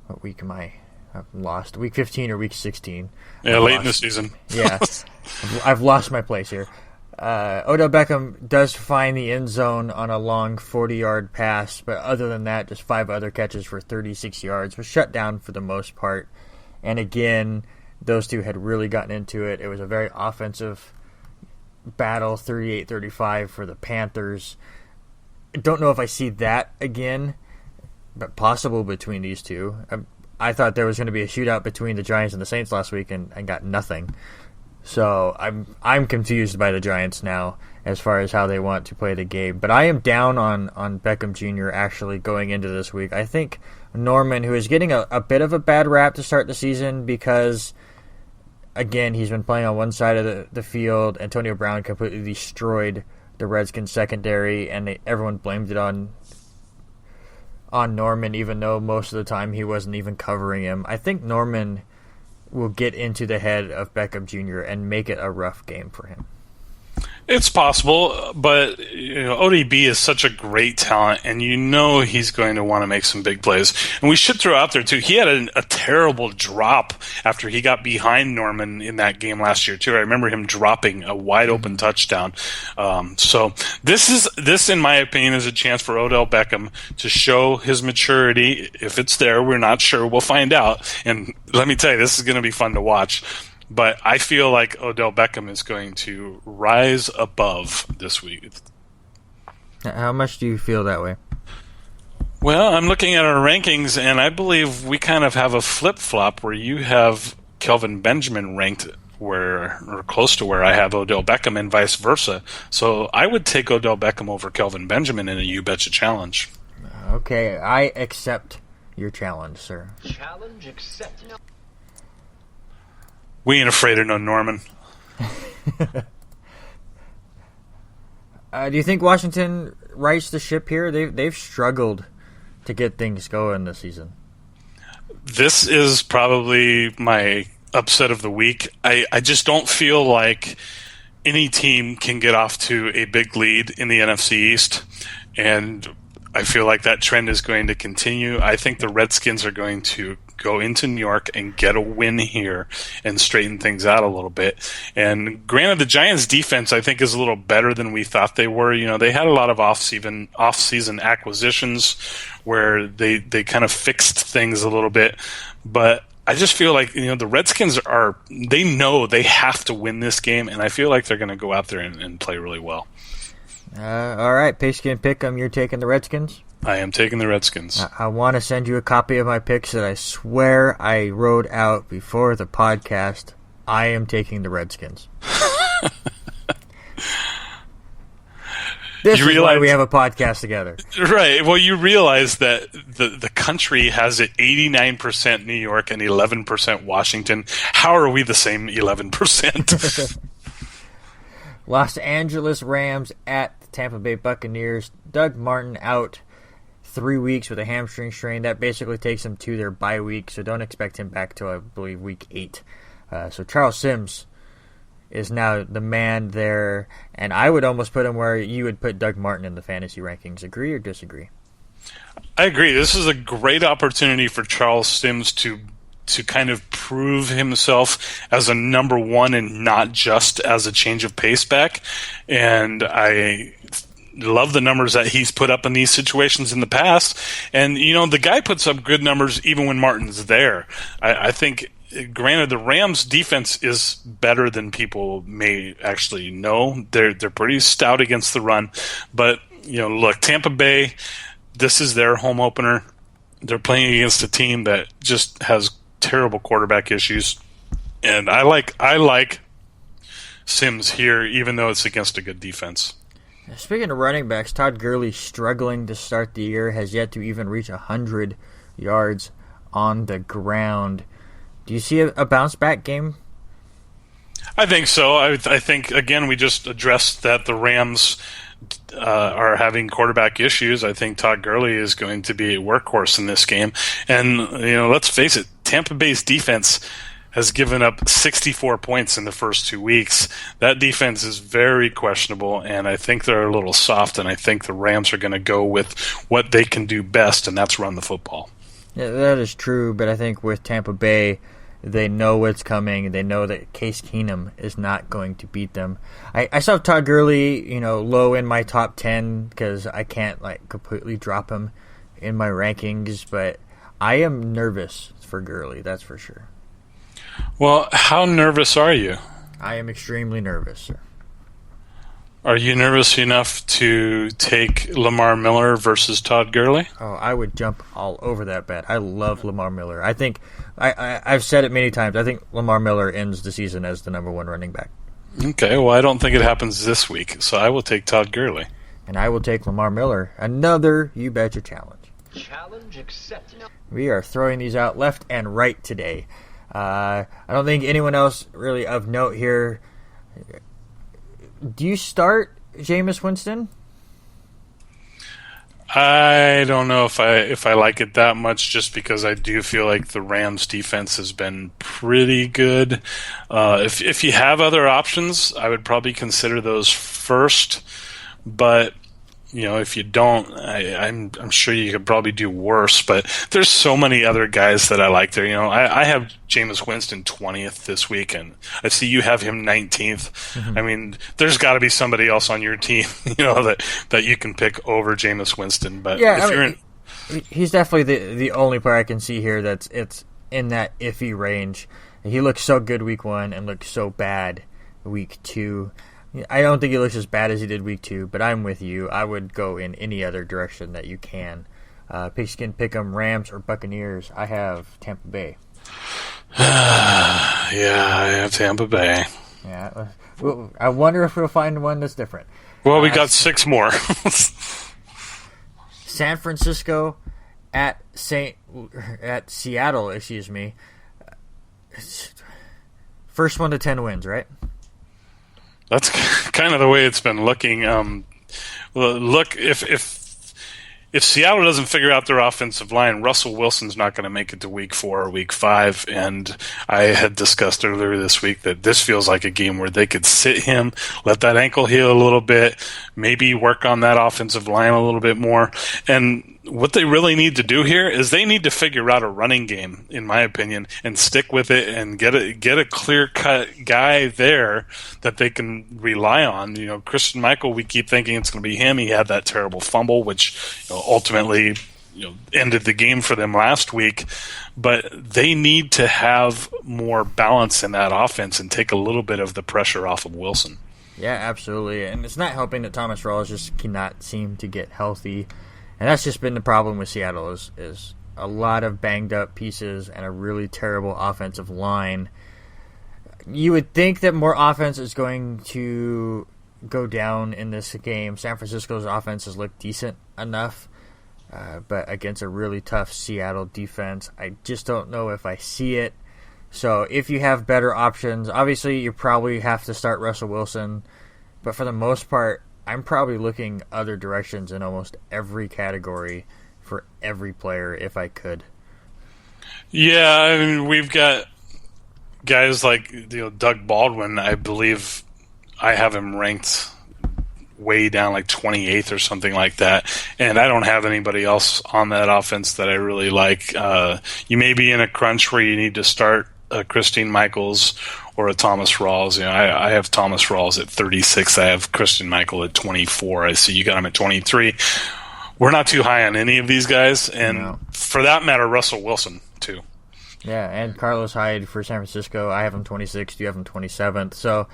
What week am I? I've lost. Week 15 or week 16. Yeah, late in the season. Yeah. I've lost my place here. Odell Beckham does find the end zone on a long 40-yard pass, but other than that, just 5 other catches for 36 yards. Was shut down for the most part. And again, those two had really gotten into it. It was a very offensive battle, 38-35 for the Panthers. I don't know if I see that again, but possible between these two. I thought there was going to be a shootout between the Giants and the Saints last week, and I got nothing. So I'm confused by the Giants now as far as how they want to play the game. But I am down on Beckham Jr. actually going into this week. I think Norman, who is getting a bit of a bad rap to start the season because, again, he's been playing on one side of the field. Antonio Brown completely destroyed the Redskins secondary, and everyone blamed it on Norman, even though most of the time he wasn't even covering him. I think Norman will get into the head of Beckham Jr. and make it a rough game for him. It's possible, but ODB is such a great talent, and he's going to want to make some big plays. And we should throw out there, too, he had a terrible drop after he got behind Norman in that game last year, too. I remember him dropping a wide-open touchdown. So this, in my opinion, is a chance for Odell Beckham to show his maturity. If it's there, we're not sure. We'll find out. And let me tell you, this is going to be fun to watch. But I feel like Odell Beckham is going to rise above this week. How much do you feel that way? Well, I'm looking at our rankings, and I believe we kind of have a flip-flop where you have Kelvin Benjamin ranked where, or close to where I have Odell Beckham, and vice versa. So I would take Odell Beckham over Kelvin Benjamin in a You Betcha challenge. Okay, I accept your challenge, sir. Challenge accepted. We ain't afraid of no Norman. Do you think Washington rights the ship here? They've struggled to get things going this season. This is probably my upset of the week. I just don't feel like any team can get off to a big lead in the NFC East, and I feel like that trend is going to continue. I think the Redskins are going to go into New York and get a win here and straighten things out a little bit. And granted, the Giants' defense, I think, is a little better than we thought they were. You know, they had a lot of off-season acquisitions where they kind of fixed things a little bit. But I just feel like, you know, the Redskins they know they have to win this game, and I feel like they're going to go out there and play really well. All right, Pigskin Pick'em, you're taking the Redskins? I am taking the Redskins. I want to send you a copy of my picks that I swear I wrote out before the podcast. I am taking the Redskins. This is why we have a podcast together. Right. Well, you realize that the country has it 89% New York and 11% Washington. How are we the same 11%? Los Angeles Rams at the Tampa Bay Buccaneers. Doug Martin out 3 weeks with a hamstring strain. That basically takes him to their bye week, so don't expect him back till, I believe, week 8. So Charles Sims is now the man there, and I would almost put him where you would put Doug Martin in the fantasy rankings. Agree or disagree? I agree. This is a great opportunity for Charles Sims to kind of prove himself as a number one and not just as a change of pace back. And I love the numbers that he's put up in these situations in the past. And, you know, the guy puts up good numbers even when Martin's there. I think, granted, the Rams' defense is better than people may actually know. They're pretty stout against the run. But, you know, look, Tampa Bay, this is their home opener. They're playing against a team that just has terrible quarterback issues. And I like Sims here, even though it's against a good defense. Speaking of running backs, Todd Gurley, struggling to start the year, has yet to even reach 100 yards on the ground. Do you see a bounce-back game? I think so. I think, again, we just addressed that the Rams are having quarterback issues. I think Todd Gurley is going to be a workhorse in this game. And, you know, let's face it, Tampa Bay's defense has given up 64 points in the first 2 weeks. That defense is very questionable, and I think they're a little soft, and I think the Rams are going to go with what they can do best, and that's run the football. Yeah, that is true, but I think with Tampa Bay, they know what's coming. They know that Case Keenum is not going to beat them. I saw Todd Gurley, you know, low in my top 10 because I can't completely drop him in my rankings, but I am nervous for Gurley, that's for sure. Well, how nervous are you? I am extremely nervous, sir. Are you nervous enough to take Lamar Miller versus Todd Gurley? Oh, I would jump all over that bet. I love Lamar Miller. I think I've said it many times. I think Lamar Miller ends the season as the number one running back. Okay, well, I don't think it happens this week, so I will take Todd Gurley. And I will take Lamar Miller. Another You Betcha challenge. Challenge accepted. We are throwing these out left and right today. I don't think anyone else really of note here. Do you start Jameis Winston? I don't know if I like it that much, just because I do feel like the Rams defense has been pretty good. If you have other options, I would probably consider those first. But you know, if you don't, I'm sure you could probably do worse. But there's so many other guys that I like there. You know, I have Jameis Winston 20th this week, and I see you have him 19th. Mm-hmm. I mean, there's got to be somebody else on your team, you know, that you can pick over Jameis Winston. But yeah, he's definitely the only player I can see here it's in that iffy range. He looked so good week 1 and looked so bad week 2. I don't think he looks as bad as he did week 2, but I'm with you. I would go in any other direction that you can. Pigskin, Pick'em, Rams, or Buccaneers. I have Tampa Bay. Yeah, I have Tampa Bay. Yeah, well, I wonder if we'll find one that's different. Well, we got 6 more. San Francisco at Seattle. Excuse me. First 1 to 10 wins, right? That's kind of the way it's been looking. Look, if Seattle doesn't figure out their offensive line, Russell Wilson's not going to make it to week 4 or week 5. And I had discussed earlier this week that this feels like a game where they could sit him, let that ankle heal a little bit, maybe work on that offensive line a little bit more. And what they really need to do here is they need to figure out a running game, in my opinion, and stick with it and get a clear-cut guy there that they can rely on. You know, Christian Michael, we keep thinking it's going to be him. He had that terrible fumble, which ultimately ended the game for them last week. But they need to have more balance in that offense and take a little bit of the pressure off of Wilson. Yeah, absolutely. And it's not helping that Thomas Rawls just cannot seem to get healthy. And that's just been the problem with Seattle is a lot of banged up pieces and a really terrible offensive line. You would think that more offense is going to go down in this game. San Francisco's offense has looked decent enough, but against a really tough Seattle defense, I just don't know if I see it. So if you have better options, obviously you probably have to start Russell Wilson, but for the most part, I'm probably looking other directions in almost every category for every player if I could. Yeah, I mean, we've got guys like Doug Baldwin. I believe I have him ranked way down like 28th or something like that, and I don't have anybody else on that offense that I really like. You may be in a crunch where you need to start Christine Michaels or a Thomas Rawls. I have Thomas Rawls at 36. I have Christian Michael at 24. I see you got him at 23. We're not too high on any of these guys, and for that matter, Russell Wilson too. Yeah, and Carlos Hyde for San Francisco. I have him 26th. You have him 27th. So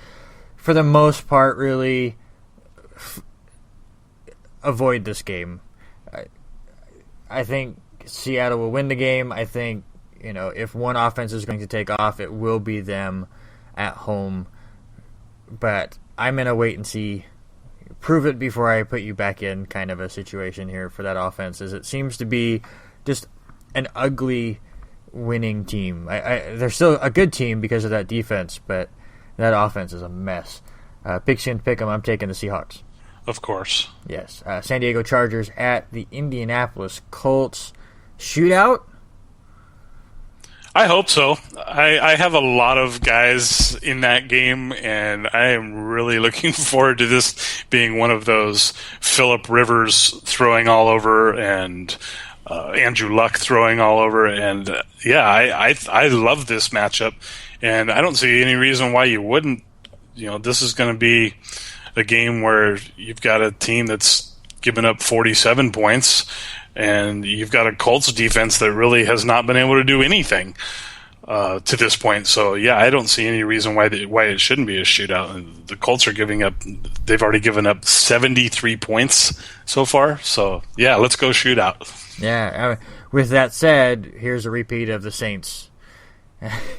for the most part, really avoid this game. I think Seattle will win the game. I think if one offense is going to take off, it will be them at home. But I'm in a wait and see, prove it before I put you back in kind of a situation here for that offense, as it seems to be just an ugly winning team. They're still a good team because of that defense, but that offense is a mess. Pigskin Pick'em, I'm taking the Seahawks. Of course. Yes. San Diego Chargers at the Indianapolis Colts. Shootout? I hope so. I have a lot of guys in that game, and I am really looking forward to this being one of those Phillip Rivers throwing all over and Andrew Luck throwing all over. And, I love this matchup, and I don't see any reason why you wouldn't. This is going to be a game where you've got a team that's given up 47 points, and you've got a Colts defense that really has not been able to do anything to this point. So, I don't see any reason why it shouldn't be a shootout. The Colts are they've already given up 73 points so far. So, let's go shootout. Yeah, with that said, here's a repeat of the Saints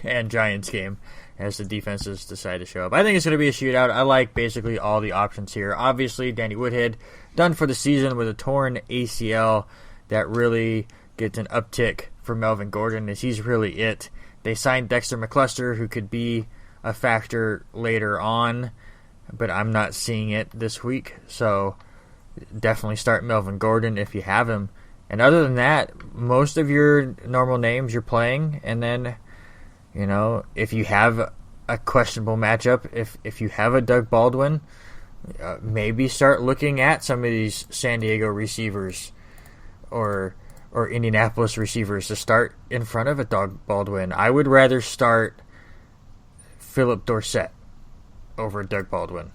and Giants game as the defenses decide to show up. I think it's going to be a shootout. I like basically all the options here. Obviously, Danny Woodhead done for the season with a torn ACL. That really gets an uptick for Melvin Gordon, as he's really it. They signed Dexter McCluster, who could be a factor later on, but I'm not seeing it this week. So definitely start Melvin Gordon if you have him. And other than that, most of your normal names you're playing, and then if you have a questionable matchup, if you have a Doug Baldwin, maybe start looking at some of these San Diego receivers or Indianapolis receivers to start in front of a Doug Baldwin. I would rather start Philip Dorsett over Doug Baldwin.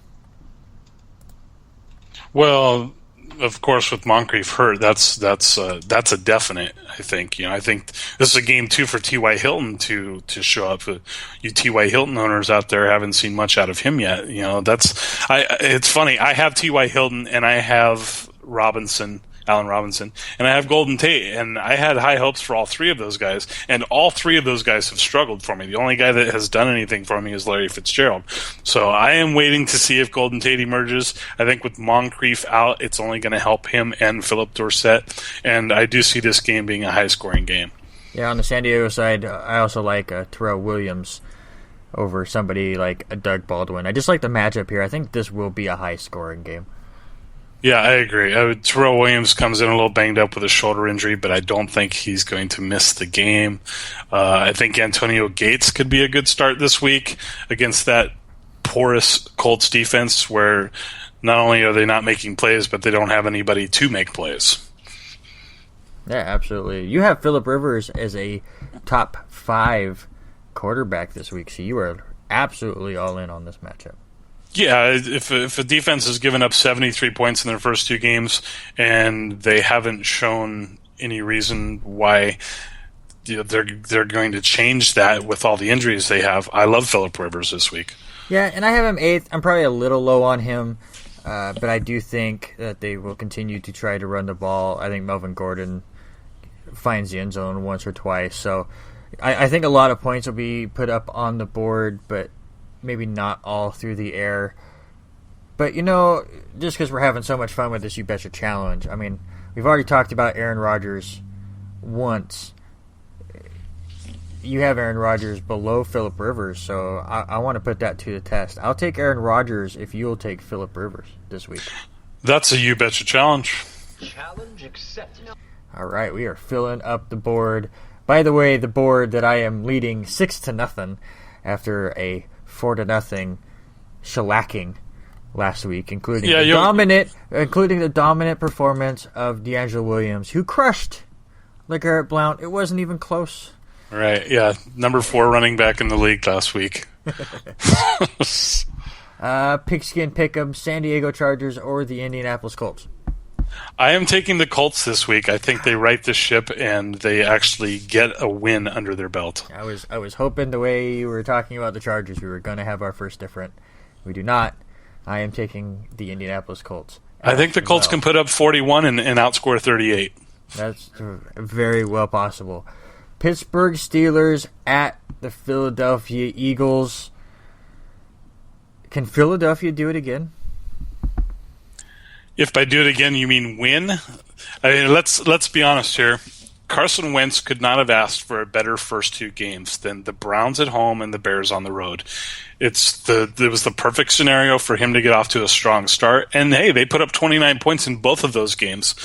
Well, of course, with Moncrief hurt, that's a definite. I think I think this is a game too for T.Y. Hilton to show up. You T.Y. Hilton owners out there haven't seen much out of him yet. It's funny. I have T.Y. Hilton and I have Allen Robinson, and I have Golden Tate, and I had high hopes for all three of those guys, and all three of those guys have struggled for me. The only guy that has done anything for me is Larry Fitzgerald. So I am waiting to see if Golden Tate emerges. I think with Moncrief out, it's only going to help him and Philip Dorsett, and I do see this game being a high-scoring game. Yeah, on the San Diego side, I also like Terrell Williams over somebody like a Doug Baldwin. I just like the matchup here. I think this will be a high-scoring game. Yeah, I agree. Terrell Williams comes in a little banged up with a shoulder injury, but I don't think he's going to miss the game. I think Antonio Gates could be a good start this week against that porous Colts defense where not only are they not making plays, but they don't have anybody to make plays. Yeah, absolutely. You have Phillip Rivers as a top 5 quarterback this week, so you are absolutely all in on this matchup. Yeah, if a defense has given up 73 points in their first 2 games and they haven't shown any reason why they're going to change that with all the injuries they have, I love Phillip Rivers this week. Yeah, and I have him 8th. I'm probably a little low on him, but I do think that they will continue to try to run the ball. I think Melvin Gordon finds the end zone once or twice. So I think a lot of points will be put up on the board, but maybe not all through the air. But, just because we're having so much fun with this You Betcha challenge, I mean, we've already talked about Aaron Rodgers once. You have Aaron Rodgers below Phillip Rivers, so I want to put that to the test. I'll take Aaron Rodgers if you'll take Phillip Rivers this week. That's a You Betcha challenge. Challenge accepted. All right, we are filling up the board. By the way, the board that I am leading 6-0 after a 4-0 shellacking last week, including the dominant performance of D'Angelo Williams, who crushed LeGarrette Blount. It wasn't even close. Right, yeah. Number 4 running back in the league last week. Pigskin Pick'em, San Diego Chargers, or the Indianapolis Colts? I am taking the Colts this week. I think they right the ship and they actually get a win under their belt. I was hoping the way you were talking about the Chargers, we were going to have our first different. We do not. I am taking the Indianapolis Colts. I think the Colts can put up 41 and outscore 38. That's very well possible. Pittsburgh Steelers at the Philadelphia Eagles. Can Philadelphia do it again? If by do it again you mean win, I mean let's be honest here. Carson Wentz could not have asked for a better first 2 games than the Browns at home and the Bears on the road. It was the perfect scenario for him to get off to a strong start. And hey, they put up 29 points in both of those games.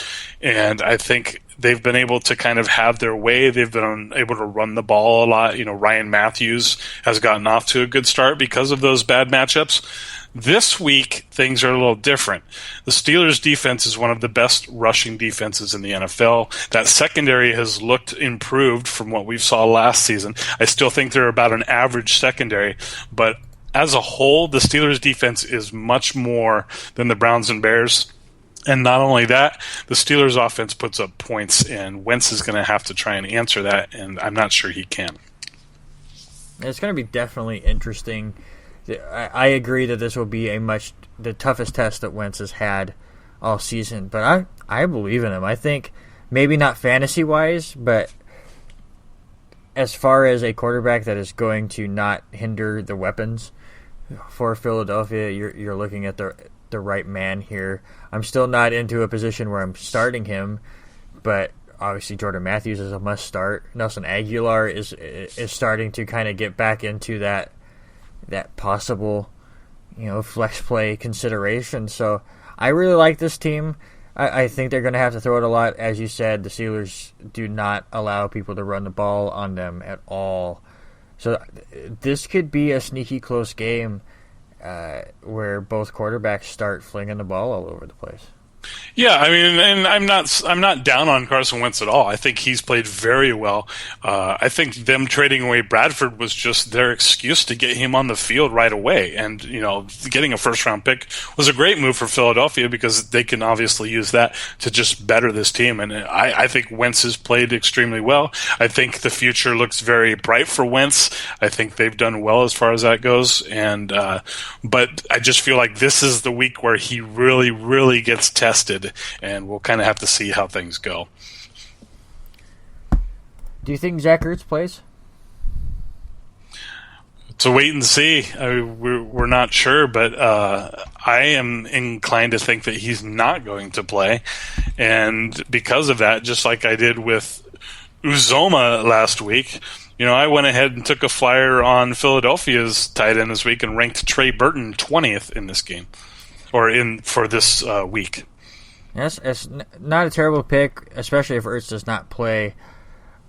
And I think they've been able to kind of have their way. They've been able to run the ball a lot. Ryan Matthews has gotten off to a good start because of those bad matchups. This week, things are a little different. The Steelers' defense is one of the best rushing defenses in the NFL. That secondary has looked improved from what we saw last season. I still think they're about an average secondary, but as a whole, the Steelers' defense is much more than the Browns and Bears. And not only that, the Steelers' offense puts up points, and Wentz is going to have to try and answer that, and I'm not sure he can. It's going to be definitely interesting. I agree that this will be the toughest test that Wentz has had all season, but I believe in him. I think maybe not fantasy-wise, but as far as a quarterback that is going to not hinder the weapons for Philadelphia, you're looking at the right man here. I'm still not into a position where I'm starting him, but obviously Jordan Matthews is a must start. Nelson Aguilar is starting to kind of get back into that possible, flex play consideration. So I really like this team. I think they're going to have to throw it a lot. As you said, the Steelers do not allow people to run the ball on them at all. So this could be a sneaky close game where both quarterbacks start flinging the ball all over the place. Yeah, I mean, and I'm not down on Carson Wentz at all. I think he's played very well. I think them trading away Bradford was just their excuse to get him on the field right away. And, getting a first-round pick was a great move for Philadelphia because they can obviously use that to just better this team. And I think Wentz has played extremely well. I think the future looks very bright for Wentz. I think they've done well as far as that goes. And but I just feel like this is the week where he really, really gets tested, and we'll kind of have to see how things go. Do you think Zach Ertz plays? To wait and see. We're not sure, but I am inclined to think that he's not going to play. And because of that, just like I did with Uzoma last week, I went ahead and took a flyer on Philadelphia's tight end this week and ranked Trey Burton 20th in this game, or for this week. Yes, it's not a terrible pick, especially if Ertz does not play.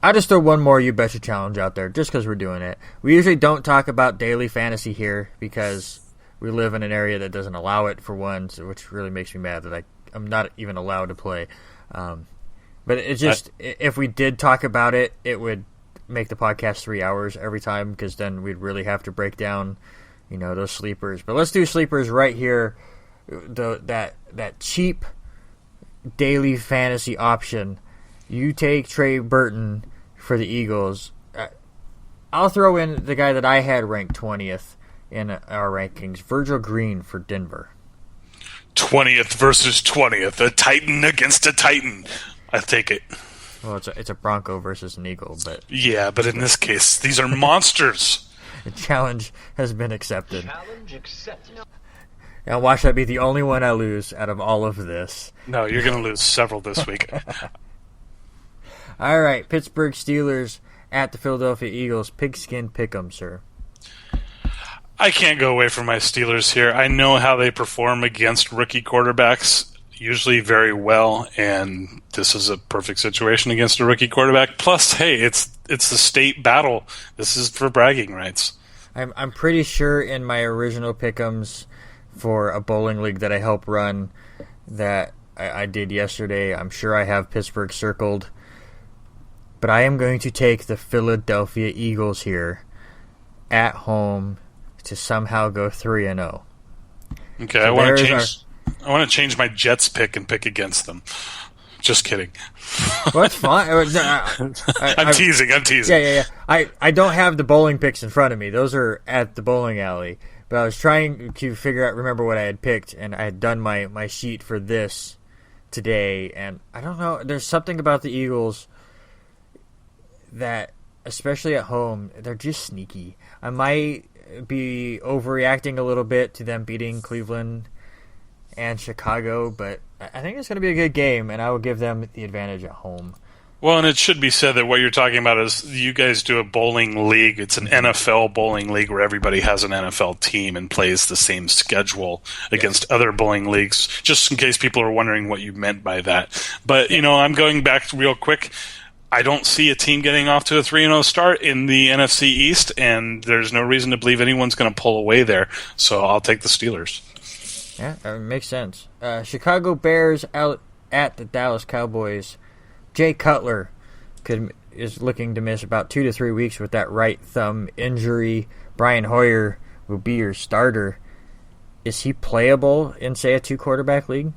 I'll just throw one more You Betcha challenge out there, just because we're doing it. We usually don't talk about daily fantasy here because we live in an area that doesn't allow it, for one, which really makes me mad that I'm not even allowed to play. But it's just, if we did talk about it, it would make the podcast 3 hours every time, because then we'd really have to break down, those sleepers. But let's do sleepers right here. That cheap daily fantasy option. You take Trey Burton for the Eagles. I'll throw in the guy that I had ranked 20th in our rankings, Virgil Green for Denver. 20th versus 20th, a Titan against a Titan. I take it. Well, it's a Bronco versus an Eagle, but yeah, but in this case, these are monsters. The challenge has been accepted. Challenge accepted. Now watch that be the only one I lose out of all of this. No, you're going to lose several this week. All right, Pittsburgh Steelers at the Philadelphia Eagles. Pigskin pick'em, sir. I can't go away from my Steelers here. I know how they perform against rookie quarterbacks, usually very well, and this is a perfect situation against a rookie quarterback. Plus, hey, it's the state battle. This is for bragging rights. I'm pretty sure in my original pick'ems for a bowling league that I help run that I did yesterday, I'm sure I have Pittsburgh circled. But I am going to take the Philadelphia Eagles here at home to somehow go 3-0. Okay, so I want to change my Jets pick and pick against them. Just kidding. Well, that's fine. I'm teasing. Yeah. I don't have the bowling picks in front of me. Those are at the bowling alley. But I was trying to remember what I had picked, and I had done my sheet for this today. And I don't know. There's something about the Eagles that, especially at home, they're just sneaky. I might be overreacting a little bit to them beating Cleveland and Chicago, but I think it's going to be a good game, and I will give them the advantage at home. Well, and it should be said that what you're talking about is you guys do a bowling league. It's an NFL bowling league where everybody has an NFL team and plays the same schedule against other bowling leagues, just in case people are wondering what you meant by that. But, I'm going back real quick. I don't see a team getting off to a 3-0 start in the NFC East, and there's no reason to believe anyone's going to pull away there. So I'll take the Steelers. Yeah, that makes sense. Chicago Bears out at the Dallas Cowboys. Jay Cutler is looking to miss about 2 to 3 weeks with that right thumb injury. Brian Hoyer will be your starter. Is he playable in, say, a 2-quarterback league?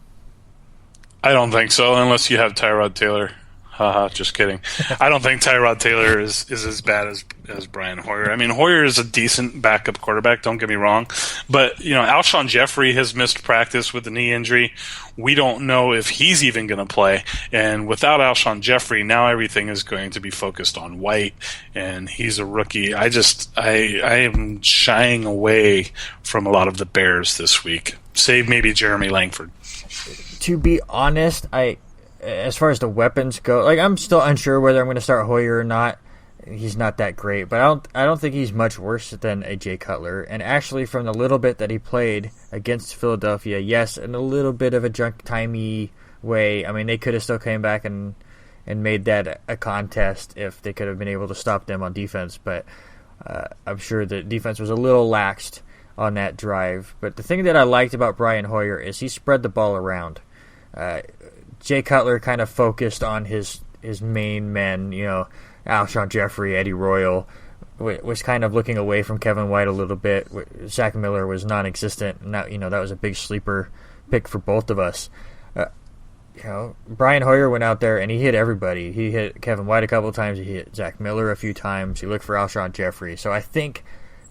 I don't think so, unless you have Tyrod Taylor. Haha, just kidding. I don't think Tyrod Taylor is as bad as Brian Hoyer. I mean, Hoyer is a decent backup quarterback, don't get me wrong. But, Alshon Jeffrey has missed practice with a knee injury. We don't know if he's even going to play. And without Alshon Jeffrey, now everything is going to be focused on White, and he's a rookie. I am shying away from a lot of the Bears this week, save maybe Jeremy Langford. To be honest, as far as the weapons go, I'm still unsure whether I'm going to start Hoyer or not. He's not that great, but I don't think he's much worse than a Jay Cutler. And actually, from the little bit that he played against Philadelphia, yes, in a little bit of a junk-timey way. I mean, they could have still came back and made that a contest if they could have been able to stop them on defense. But I'm sure the defense was a little laxed on that drive. But the thing that I liked about Brian Hoyer is he spread the ball around. Jay Cutler kind of focused on his main men, Alshon Jeffrey, Eddie Royal, was kind of looking away from Kevin White a little bit. Zach Miller was non-existent, and that was a big sleeper pick for both of us. Brian Hoyer went out there and he hit everybody. He hit Kevin White a couple of times. He hit Zach Miller a few times. He looked for Alshon Jeffrey. So I think,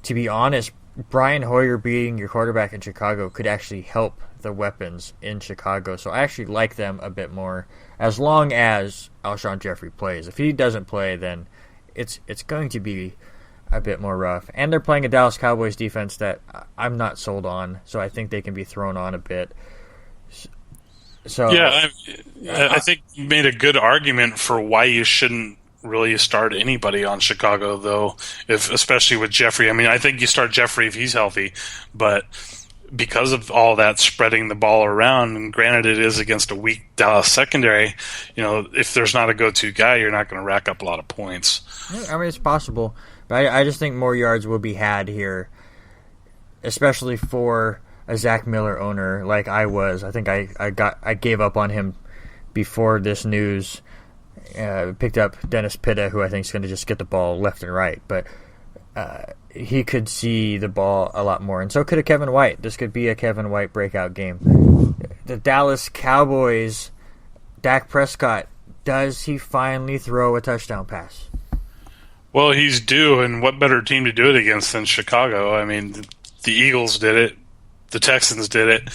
to be honest, Brian Hoyer being your quarterback in Chicago could actually help the weapons in Chicago. So I actually like them a bit more as long as Alshon Jeffrey plays. If he doesn't play, then it's going to be a bit more rough. And they're playing a Dallas Cowboys defense that I'm not sold on, so I think they can be thrown on a bit. So yeah, I think you made a good argument for why you shouldn't really start anybody on Chicago, though, especially with Jeffrey. I mean, I think you start Jeffrey if he's healthy, but because of all that spreading the ball around, and granted it is against a weak Dallas secondary, if there's not a go-to guy, you're not going to rack up a lot of points. I mean, it's possible, but I just think more yards will be had here, especially for a Zach Miller owner like I was. I think I gave up on him before this news. Picked up Dennis Pitta, who I think is going to just get the ball left and right, but he could see the ball a lot more, and so could a Kevin White. This could be a Kevin White breakout game. The Dallas Cowboys, Dak Prescott, does he finally throw a touchdown pass? Well, he's due, and what better team to do it against than Chicago? I mean, the Eagles did it. The Texans did it,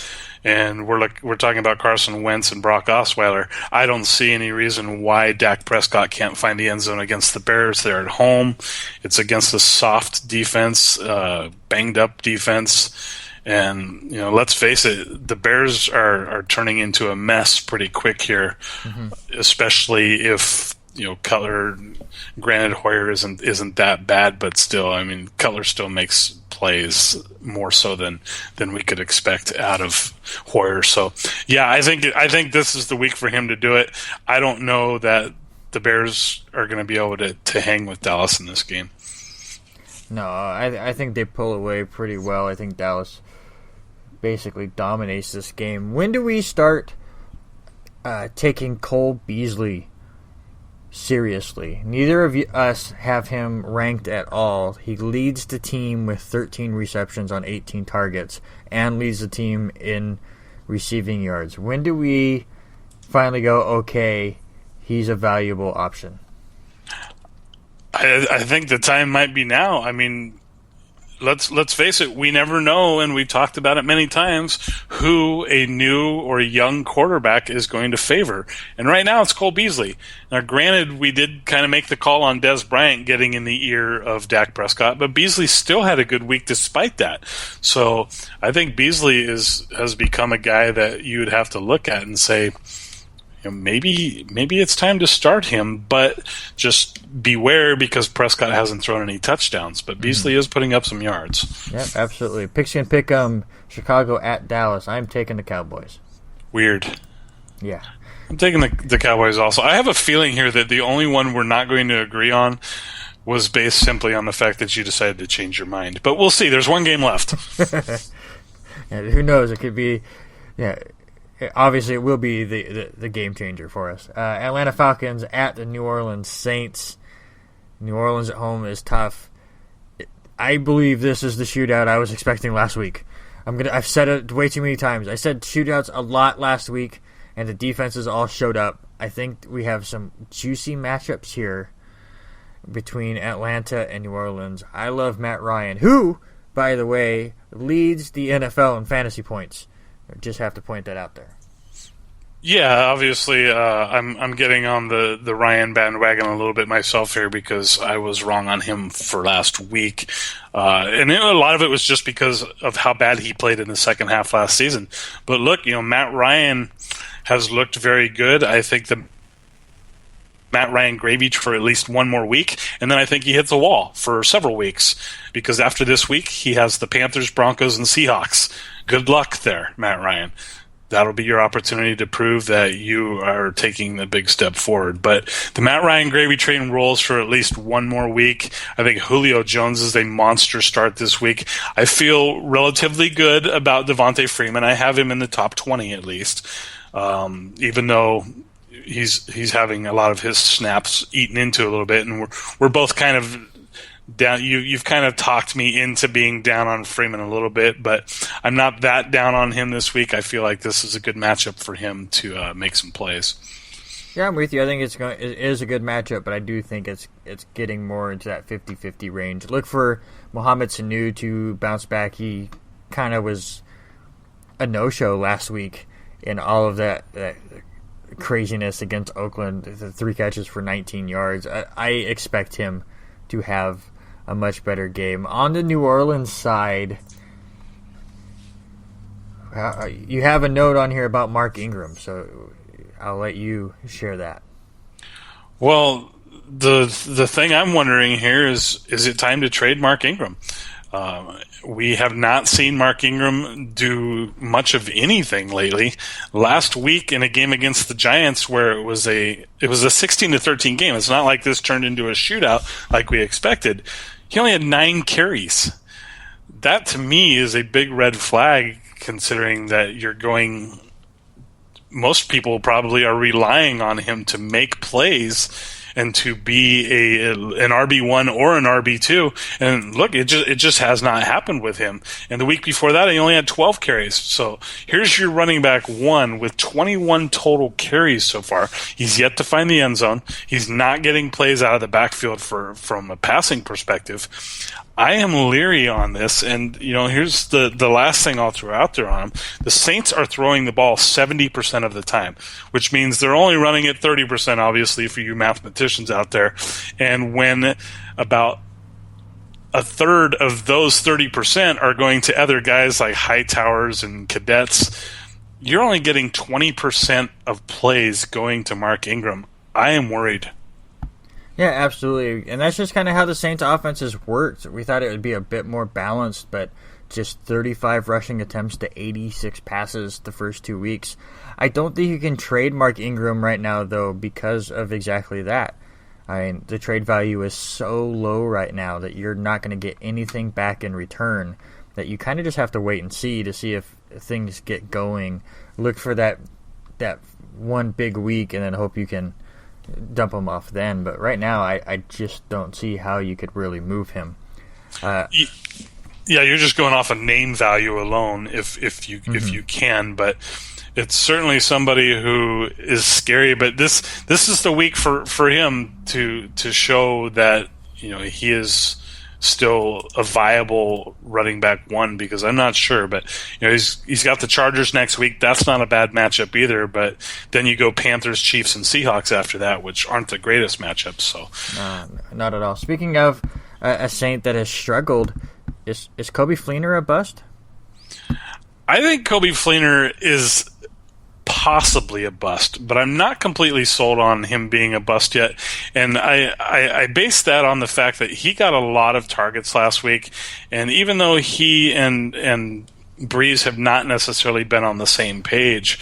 and we're talking about Carson Wentz and Brock Osweiler. I don't see any reason why Dak Prescott can't find the end zone against the Bears. They're at home. It's against a soft defense, banged up defense, and let's face it, the Bears are turning into a mess pretty quick here, especially if Cutler. Granted, Hoyer isn't that bad, but still, I mean, Cutler still makes plays more so than we could expect out of Hoyer. So, yeah, I think this is the week for him to do it. I don't know that the Bears are going to be able to hang with Dallas in this game. No, I think they pull away pretty well. I think Dallas basically dominates this game. When do we start taking Cole Beasley seriously? Neither of us have him ranked at all. He leads the team with 13 receptions on 18 targets and leads the team in receiving yards. When do we finally go, okay, he's a valuable option? I think the time might be now. I mean, let's face it, we never know, and we've talked about it many times, who a new or young quarterback is going to favor. And right now it's Cole Beasley. Now, granted, we did kind of make the call on Des Bryant getting in the ear of Dak Prescott, but Beasley still had a good week despite that. So I think Beasley has become a guy that you would have to look at and say, maybe it's time to start him, but just beware because Prescott hasn't thrown any touchdowns. But Beasley is putting up some yards. Yep, absolutely. Pigskin pick Chicago at Dallas. I'm taking the Cowboys. Weird. Yeah. I'm taking the Cowboys also. I have a feeling here that the only one we're not going to agree on was based simply on the fact that you decided to change your mind. But we'll see. There's one game left. And who knows? It could be... Yeah. Obviously, it will be the game changer for us. Atlanta Falcons at the New Orleans Saints. New Orleans at home is tough. I believe this is the shootout I was expecting last week. I've said it way too many times. I said shootouts a lot last week, and the defenses all showed up. I think we have some juicy matchups here between Atlanta and New Orleans. I love Matt Ryan, who, by the way, leads the NFL in fantasy points. Just have to point that out there. Yeah, obviously, I'm getting on the Ryan bandwagon a little bit myself here because I was wrong on him for last week, and a lot of it was just because of how bad he played in the second half last season. But look, Matt Ryan has looked very good. I think the Matt Ryan gravy for at least one more week, and then I think he hits a wall for several weeks because after this week he has the Panthers, Broncos, and Seahawks. Good luck there, Matt Ryan. That'll be your opportunity to prove that you are taking a big step forward. But the Matt Ryan gravy train rolls for at least one more week. I think Julio Jones is a monster start this week. I feel relatively good about Devontae Freeman. I have him in the top 20 at least. even though he's having a lot of his snaps eaten into a little bit, and we're both kind of down. You've kind of talked me into being down on Freeman a little bit, but I'm not that down on him this week. I feel like this is a good matchup for him to make some plays. Yeah, I'm with you. I think it is a good matchup, but I do think it's getting more into that 50-50 range. Look for Mohamed Sanu to bounce back. He kind of was a no-show last week in all of that craziness against Oakland, the 3 catches for 19 yards. I expect him to have a much better game. On the New Orleans side, you have a note on here about Mark Ingram, so I'll let you share that. Well, the thing I'm wondering here is it time to trade Mark Ingram? We have not seen Mark Ingram do much of anything lately. Last week in a game against the Giants, where it was a 16-13 game. It's not like this turned into a shootout like we expected. He only had 9 carries. That to me is a big red flag, considering that you're going. Most people probably are relying on him to make plays and to be an RB1 or an RB2. And look, it just has not happened with him. And the week before that, he only had 12 carries. So here's your running back 1 with 21 total carries so far. He's yet to find the end zone. He's not getting plays out of the backfield from a passing perspective. I am leery on this, and here's the last thing I'll throw out there on him. The Saints are throwing the ball 70% of the time, which means they're only running it 30%, obviously, for you mathematicians out there. And when about a third of those 30% are going to other guys like Hightowers and Cadets, you're only getting 20% of plays going to Mark Ingram. I am worried. Yeah, absolutely. And that's just kind of how the Saints' offenses worked. We thought it would be a bit more balanced, but just 35 rushing attempts to 86 passes the first 2 weeks. I don't think you can trade Mark Ingram right now, though, because of exactly that. I mean, the trade value is so low right now that you're not going to get anything back in return, that you kind of just have to wait and see to see if things get going. Look for that one big week and then hope you can dump him off then. But right now, I just don't see how you could really move him. Yeah, you're just going off a name value alone if you can, but it's certainly somebody who is scary. But this is the week for him to show that he is still a viable running back 1, because I'm not sure, but he's got the Chargers next week. That's not a bad matchup either, but then you go Panthers, Chiefs, and Seahawks after that, which aren't the greatest matchups. So not at all. Speaking of a Saint that has struggled, is Coby Fleener a bust? I think Coby Fleener is possibly a bust, but I'm not completely sold on him being a bust yet. And I base that on the fact that he got a lot of targets last week, and even though he and Breeze have not necessarily been on the same page,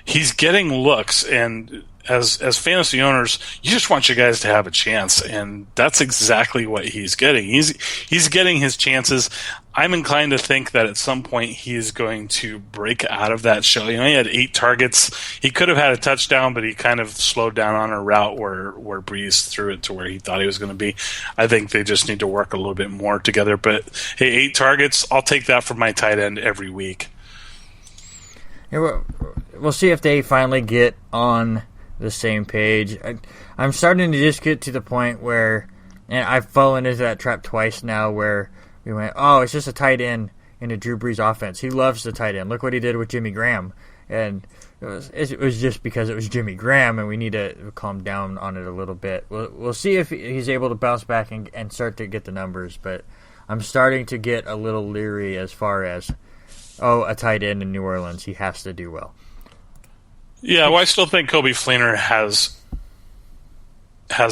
he's getting looks, and as fantasy owners, you just want your guys to have a chance, and that's exactly what he's getting. He's getting his chances. I'm inclined to think that at some point he is going to break out of that shell. He had 8 targets. He could have had a touchdown, but he kind of slowed down on a route where Breeze threw it to where he thought he was going to be. I think they just need to work a little bit more together. But hey, 8 targets, I'll take that for my tight end every week. Yeah, we'll see if they finally get on the same page. I'm starting to just get to the point where, and I've fallen into that trap twice now, where we went, oh, it's just a tight end in a Drew Brees offense. He loves the tight end. Look what he did with Jimmy Graham. And it was just because it was Jimmy Graham, and we need to calm down on it a little bit. We'll see if he's able to bounce back and start to get the numbers, but I'm starting to get a little leery as far as, a tight end in New Orleans. He has to do well. Yeah, well, I still think Coby Fleener has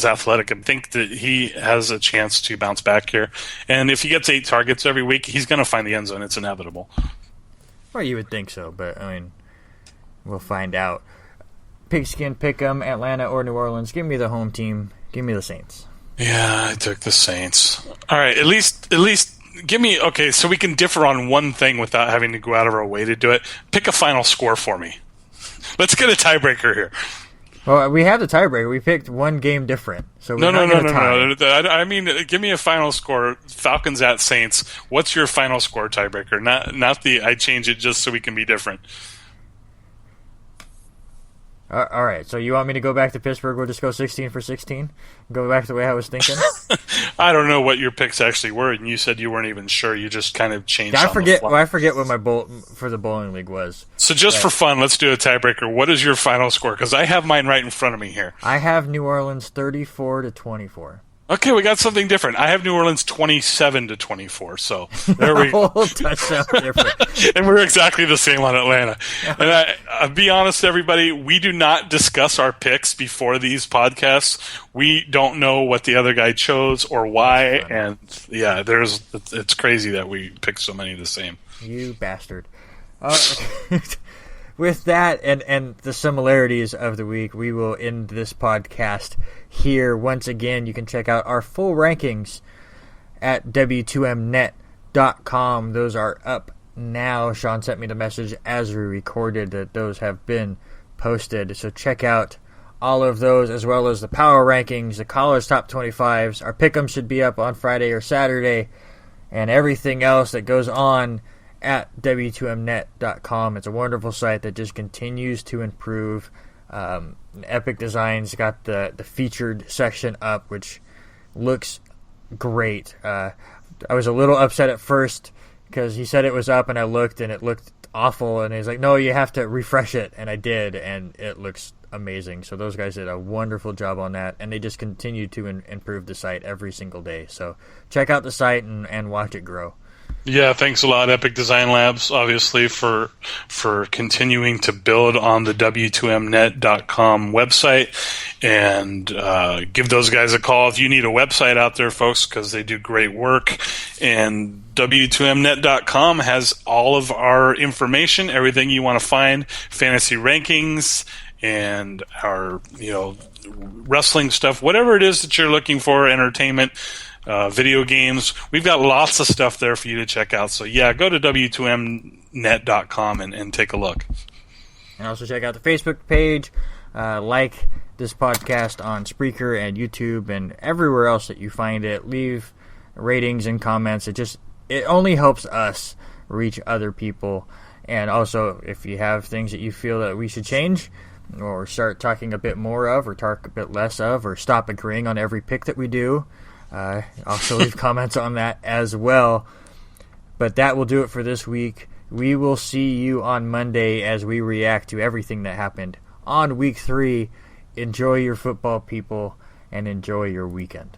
athletic. I think that he has a chance to bounce back here. And if he gets 8 targets every week, he's going to find the end zone. It's inevitable. Well, you would think so, but, we'll find out. Pigskin, Pick'em, Atlanta, or New Orleans. Give me the home team. Give me the Saints. Yeah, I took the Saints. All right, at least give me... Okay, so we can differ on one thing without having to go out of our way to do it. Pick a final score for me. Let's get a tiebreaker here. Well, we have the tiebreaker. We picked one game different, so we're No. not gonna tie. I mean, give me a final score. Falcons at Saints. What's your final score tiebreaker? Not the I change it just so we can be different. All right, so you want me to go back to Pittsburgh? We'll just go 16 for 16? Go back the way I was thinking? I don't know what your picks actually were, and you said you weren't even sure. You just kind of changed I on forget. the fly. I forget what my for the bowling league was. So just for fun, let's do a tiebreaker. What is your final score? Because I have mine right in front of me here. I have New Orleans 34-24. Okay, we got something different. I have New Orleans 27-24. So there we go. Touchdown different. And we're exactly the same on Atlanta. And I'll be honest, everybody, we do not discuss our picks before these podcasts. We don't know what the other guy chose or why. And yeah, it's crazy that we picked so many the same. You bastard. With that and the similarities of the week, we will end this podcast here. Once again, you can check out our full rankings at w2mnet.com. Those are up now. Sean sent me the message as we recorded that those have been posted. So check out all of those, as well as the power rankings, the college top 25s. Our pick'em should be up on Friday or Saturday, and everything else that goes on at w2mnet.com. It's a wonderful site that just continues to improve. Epic Designs got the featured section up, which looks great. I was a little upset at first because he said it was up and I looked and it looked awful, and he's like, no, you have to refresh it, and I did, and it looks amazing. So those guys did a wonderful job on that, and they just continue to improve the site every single day. So check out the site and watch it grow. Yeah, thanks a lot, Epic Design Labs, obviously, for continuing to build on the w2mnet.com website. And give those guys a call if you need a website out there, folks, because they do great work. And w2mnet.com has all of our information, everything you want to find, fantasy rankings, and our wrestling stuff, whatever it is that you're looking for, entertainment, video games. We've got lots of stuff there for you to check out. So, yeah, go to w2mnet.com and take a look. And also check out the Facebook page. Like this podcast on Spreaker and YouTube and everywhere else that you find it. Leave ratings and comments. It only helps us reach other people. And also, if you have things that you feel that we should change or start talking a bit more of or talk a bit less of or stop agreeing on every pick that we do, also leave comments on that as well. But that will do it for this week. We will see you on Monday as we react to everything that happened on week 3. Enjoy your football, people, and enjoy your weekend.